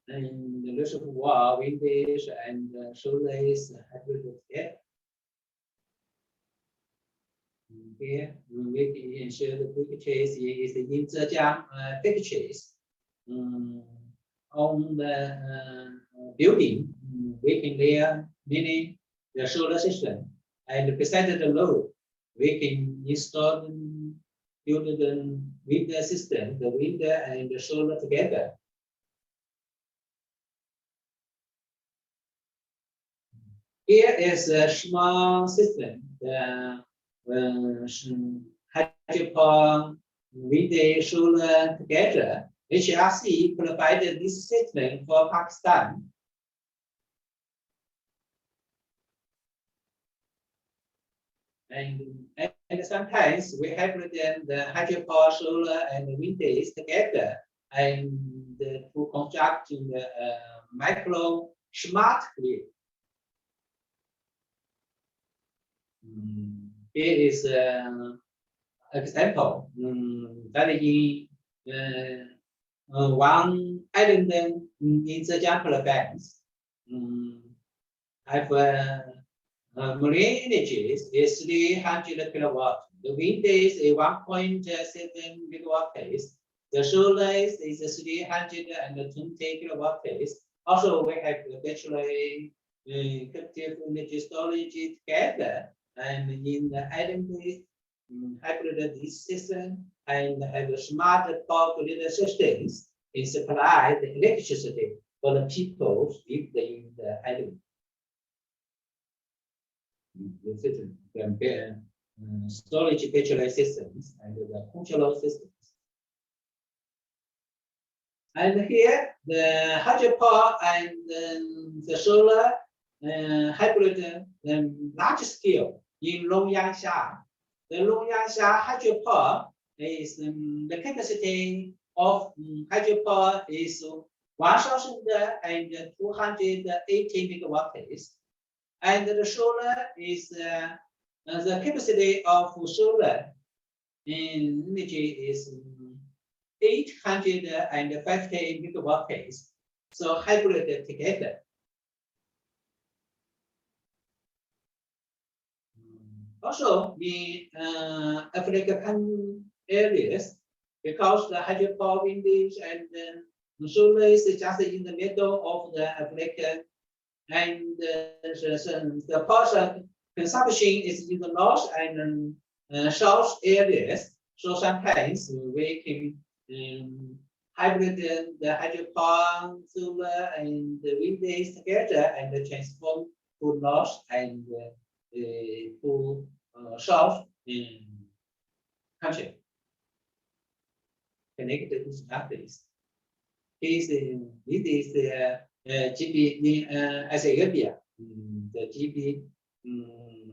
And the reservoir, wind days and solar hybrid together. Here we can show the pictures. Here is the in Zhejiang pictures. On the building, we can lay many the solar system, and beside the road, we can install build the wind system, the wind and the solar together. Here is a small system, the hydropower, wind, solar together. HRC provided this system for Pakistan. And sometimes we hybrid the hydropower, solar, and wind days together and to construct the micro smart grid. Here is an example that in one island in Zhejiang province have marine energy is 300 kilowatt. The wind is 1.7 megawatts. The solar is 320 kilowatts. Also, we have the battery captive energy storage together, and in the island hybrid system and have a smart power grid systems and supply the electricity for the people if they in the island. The system compare storage battery systems and the control systems. And here the hydropower and the solar hybrid large scale in Longyangsha. The Longyangsha hydropower is the capacity of hydropower is 1,280 megawatts, and the solar is the capacity of solar energy is 850 megawatt pace. So hybrid together. Also, in African areas, because the hydropower wind and solar is just in the middle of the African, and the power consumption is in the north and south areas. So sometimes we can hybrid the hydropower, solar, and the wind is together and transform to north and to south country connected to countries. This is the GB in Ethiopia, the GB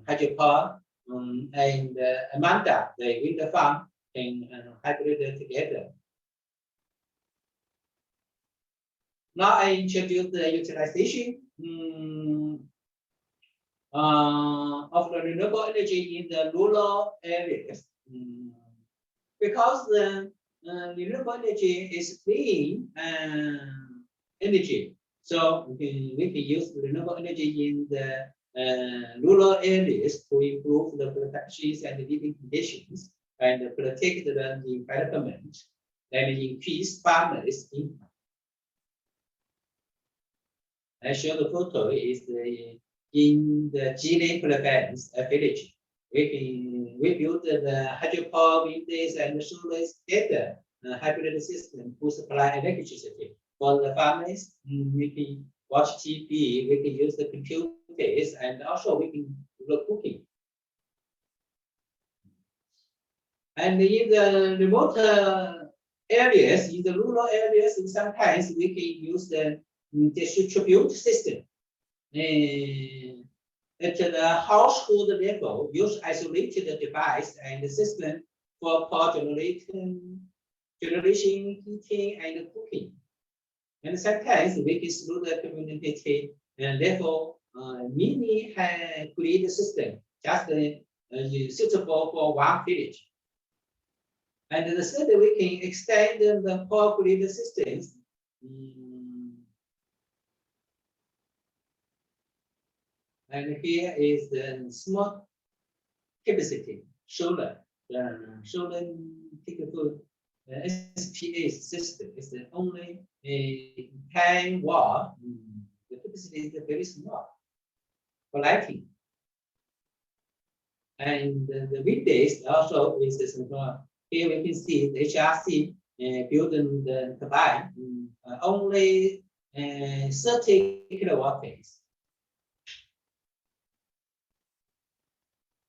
hydropower and Amanda, the wind farm, can hybrid together. Now I introduce the utilization of the renewable energy in the rural areas. Because the renewable energy is clean energy, so we can use renewable energy in the rural areas to improve the protections and living conditions and protect the environment and increase farmers' income. I show the photo is in the Jilin province, a village. We built the hydropower, wind and solar together hybrid system to supply electricity for the farmers. We can watch TV, we can use the computers, and also we can do the cooking. And in the remote areas, in the rural areas, sometimes we can use the distribute system. At the household level, use isolated device and system for power generation, heating, and cooking. And sometimes we can through the community level mini grid system just suitable for one village. And the third, we can extend the power grid systems. And here is the small capacity solar. The solar typical SPA system is the only 10 watt. The capacity is very small for lighting. And the weekdays also is the small. Here we can see the HRC building the turbine only 30 kilowatt pace.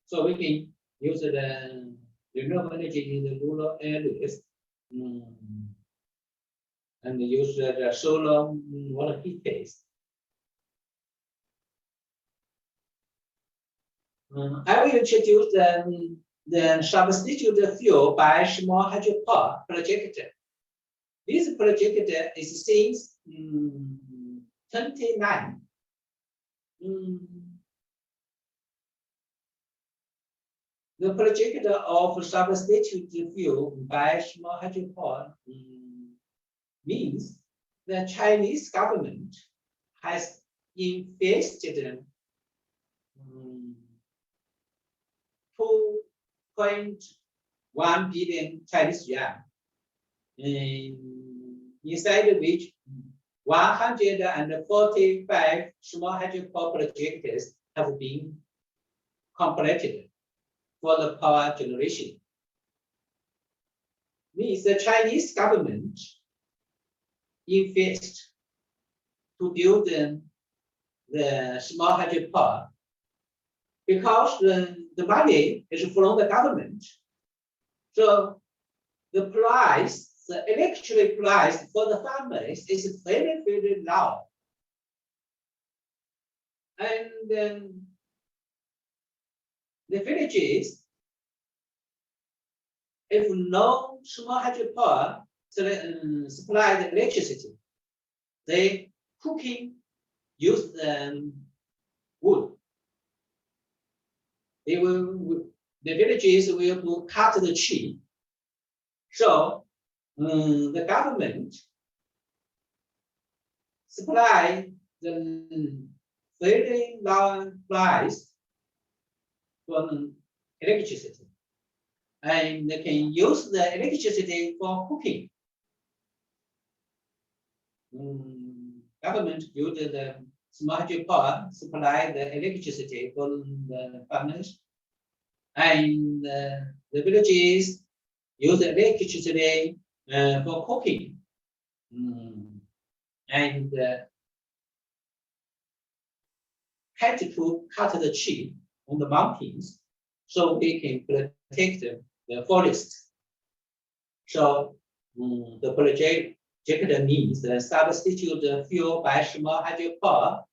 So we can use the renewable energy in the rural areas and use the solar water heat base. I will introduce the substitute fuel by small hydropower project. This project is since 29. The project of substitute fuel by small hydropower means the Chinese government has invested 2.1 billion Chinese yuan, inside which 145 small hydropower projects have been completed for the power generation. Means the Chinese government invest to build the small hydropower because the money is from the government. So the price, the electricity price for the farmers is very, very low. And the villages, if no small hydropower supply the electricity, they cooking use the wood. the villages will cut the tree. So the government supply the very low price for electricity, and they can use the electricity for cooking. Government use the small hydropower supply the electricity for the farmers, and the villages use the electricity for cooking, and had to cut the tree on the mountains so we can protect the forest. So the project means the substitute fuel by small hydropower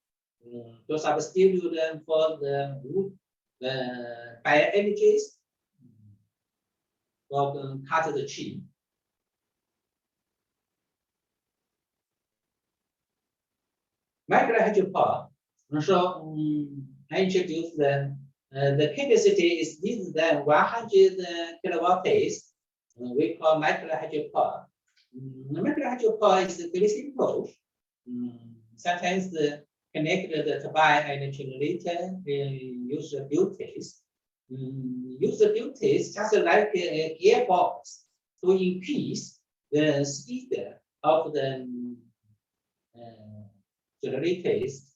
to substitute for the wood, the bioenergies for cut the tree. Micro hydropower. So I introduced the capacity is less than 100 kilowatts. We call micro hydropower. Micro hydropower is very simple. Sometimes connect the turbine and generator use the duties. Use the duties just like a gearbox to increase the speed of the generators.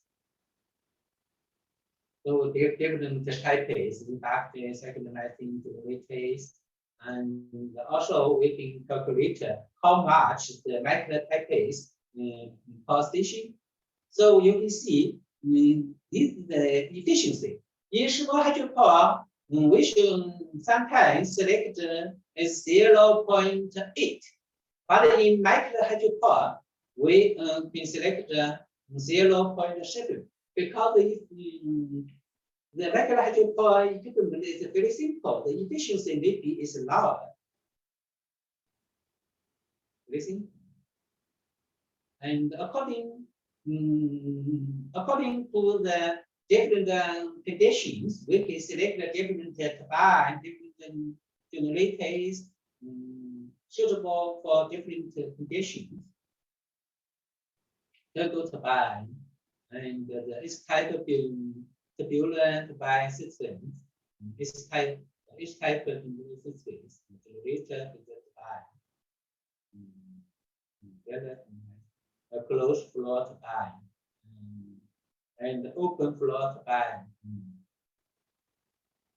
So give them the type is impact synchronizing generators, and also we can calculate how much the micro type is per station. So you can see this is the efficiency. In small hydropower, we should sometimes select is 0.8, but in micro hydropower, we can select 0.7 because if the micro hydropower equipment is very simple, the efficiency maybe is lower. Very simple. And according to the different conditions, we can select the different turbine, different generators suitable for different conditions. Turbo turbine and this type of tubular turbine systems. This type of systems, generator is the turbine. A closed floor turbine and open floor turbine.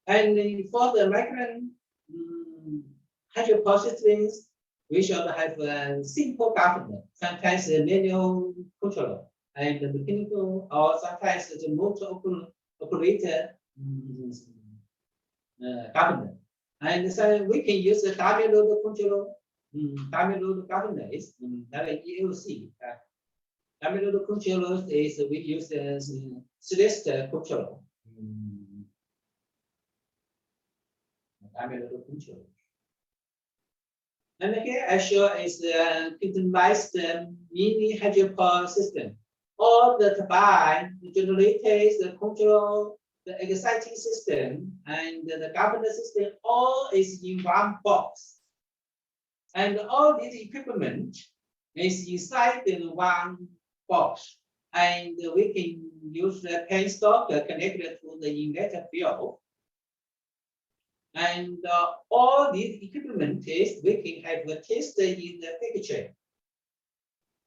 And for the micro hydropower systems, we should have a simple government, sometimes a manual control, and the mechanical, or sometimes the motor operator government. And so we can use the dummy load control. Dummy load government is that ELC. Dummy load controllers is we use as celeste control. Dummy load control. And here I show is the customized mini hydropower system. All the turbine, the generators, the control, the exciting system, and the governor system, all is in one box. And all this equipment is inside in one box. And we can use the penstock connected to the inverter field. And all these equipment tests we can have a test in the picture.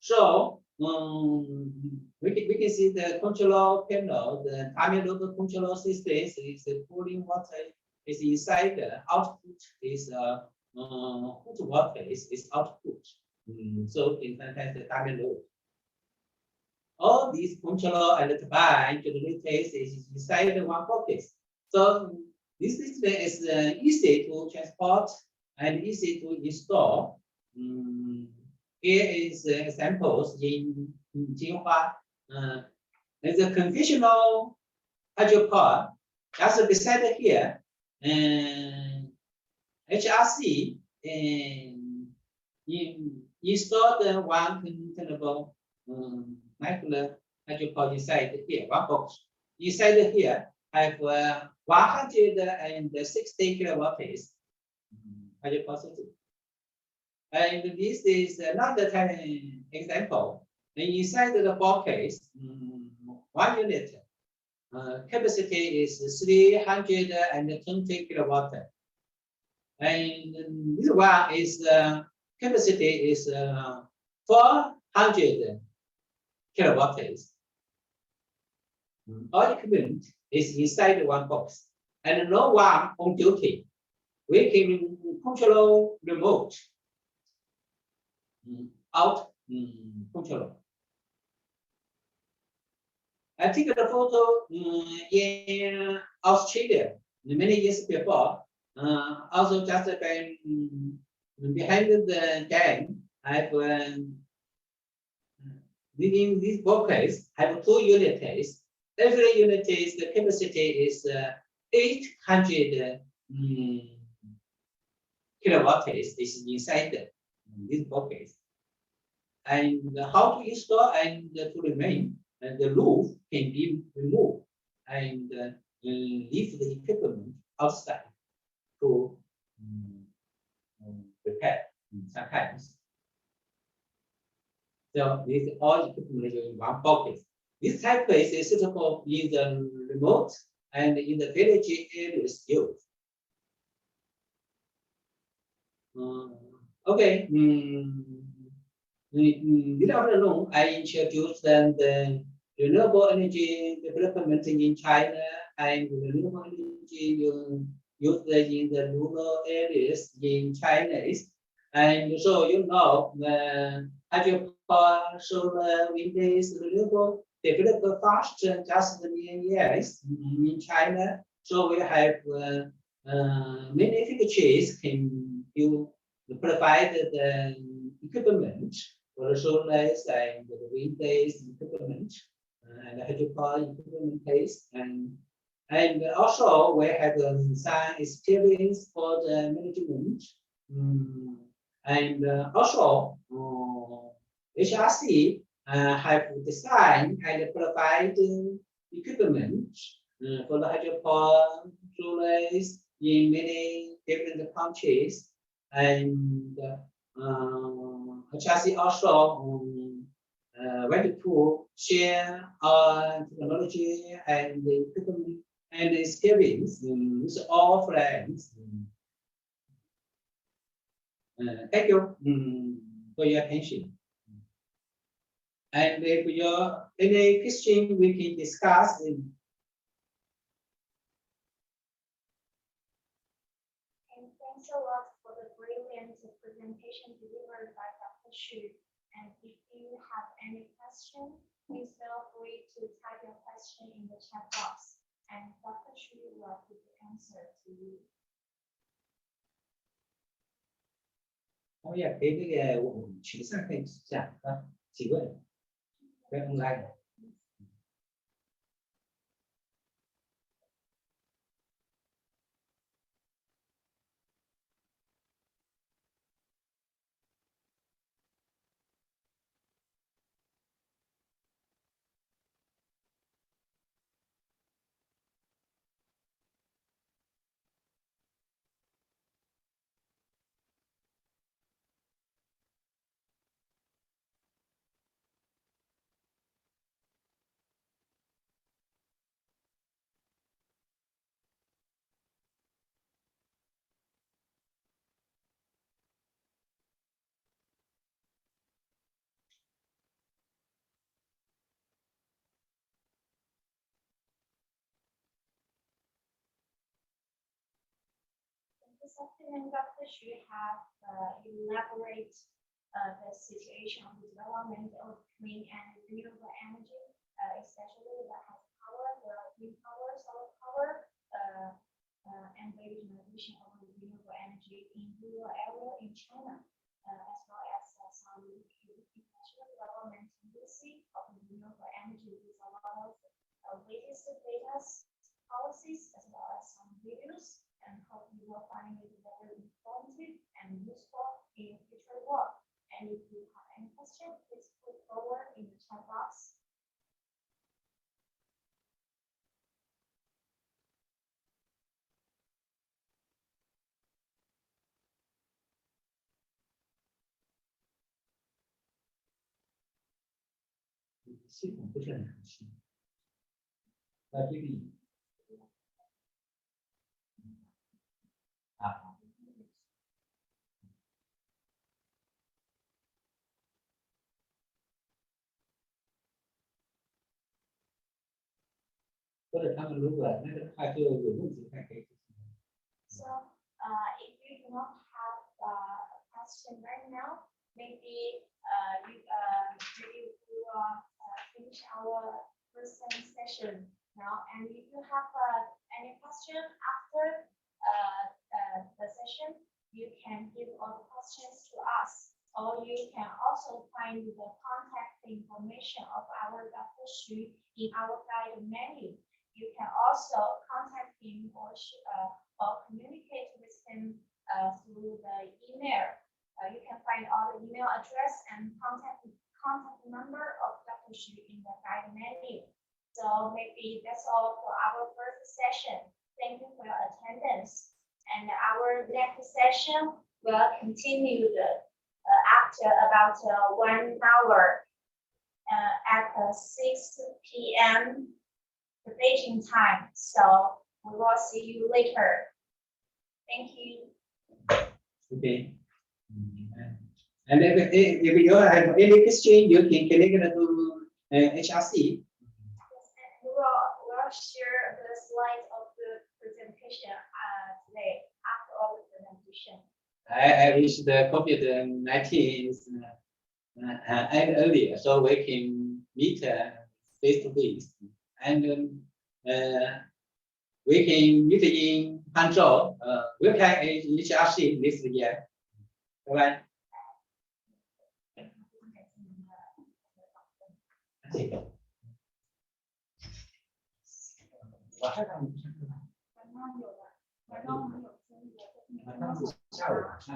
So we can see the control panel, the timing load control system is cooling water is inside, the output is hot water is output. So in sometimes the timing load. All these control and the turbine generators is inside one pocket. So this system is easy to transport and easy to install. Here is examples in Jinhua. There's a conventional hydropower. Just beside here, HRC installed one containable micro hydropower inside here, one box. Inside here, have 160 kilowatts. 100%. And this is another example. And inside the box, 1 unit capacity is 320 kilowatt. And this one is capacity is 400 kilowatts. All equipment is inside one box, and no one on duty. We can control remote out control. I took the photo in Australia many years before. Also just behind the dam, I've within this box have 2 units. Every unit is the capacity is 800 kilowatts is inside this box. And how to install and to remain, and the roof can be removed and leave the equipment outside to repair sometimes. So this all equipment in one box. This type is suitable in the remote and in the village areas used. Okay. This afternoon, I introduced the renewable energy development in China and renewable energy used in the rural areas in China. And so the hydropower, solar, wind is renewable developed faster just in years in China. So we have many factories can provide the equipment for the solar and the wind based equipment and the hydropower equipment based, and also we have some experience for the management, and also HRC have designed and provide equipment for the hydropower solar in many different countries, and HRC also went to share our technology and equipment and experience with all friends. Thank you for your attention. And if you any question, we can discuss. And thanks a lot for the brilliant presentation delivered by Dr. Xu. And if you have any question, please feel free to type your question in the chat box, and Dr. Xu will give the answer to you. 我也给这个我们群上可以讲啊，提问，不用来。This afternoon, Dr. Xu have elaborate the situation of the development of clean and renewable energy, especially the hydropower, the wind power, solar power, and the generation of renewable energy in rural area in China, as well as some international development policy of renewable energy with a lot of latest data policies, as well as some reviews, and hope you will find it very informative and useful in future work. And if you have any questions, please put forward in the chat box. 系统不是很熟悉。那这里啊，或者他们如果那个快就有问题，还可以。 So, if you do not have a question right now, maybe maybe we will finish our first session now. And if you have any question after the session, you can give all the questions to us, or you can also find the contact information of our Dr. Xu in our guide menu. You can also contact him or communicate with him through the email. You can find all the email address and contact number of Dr. Xu in the guide menu. So maybe that's all for our first session. Thank you for your attendance. And our next session will continue after about 1 hour at 6 p.m. the Beijing time. So we will see you later. Thank you. Okay. And if you have any question, you can connect to HRC. Yes, and we will share the slides of the presentation today after all the presentation. I wish the COVID-19 is end earlier, so we can meet face to face, and we can meet in Hangzhou. We can HRC this year. Bye bye. 我还让你看看。晚上有的，晚上我们有生意的，晚上是下午晚上。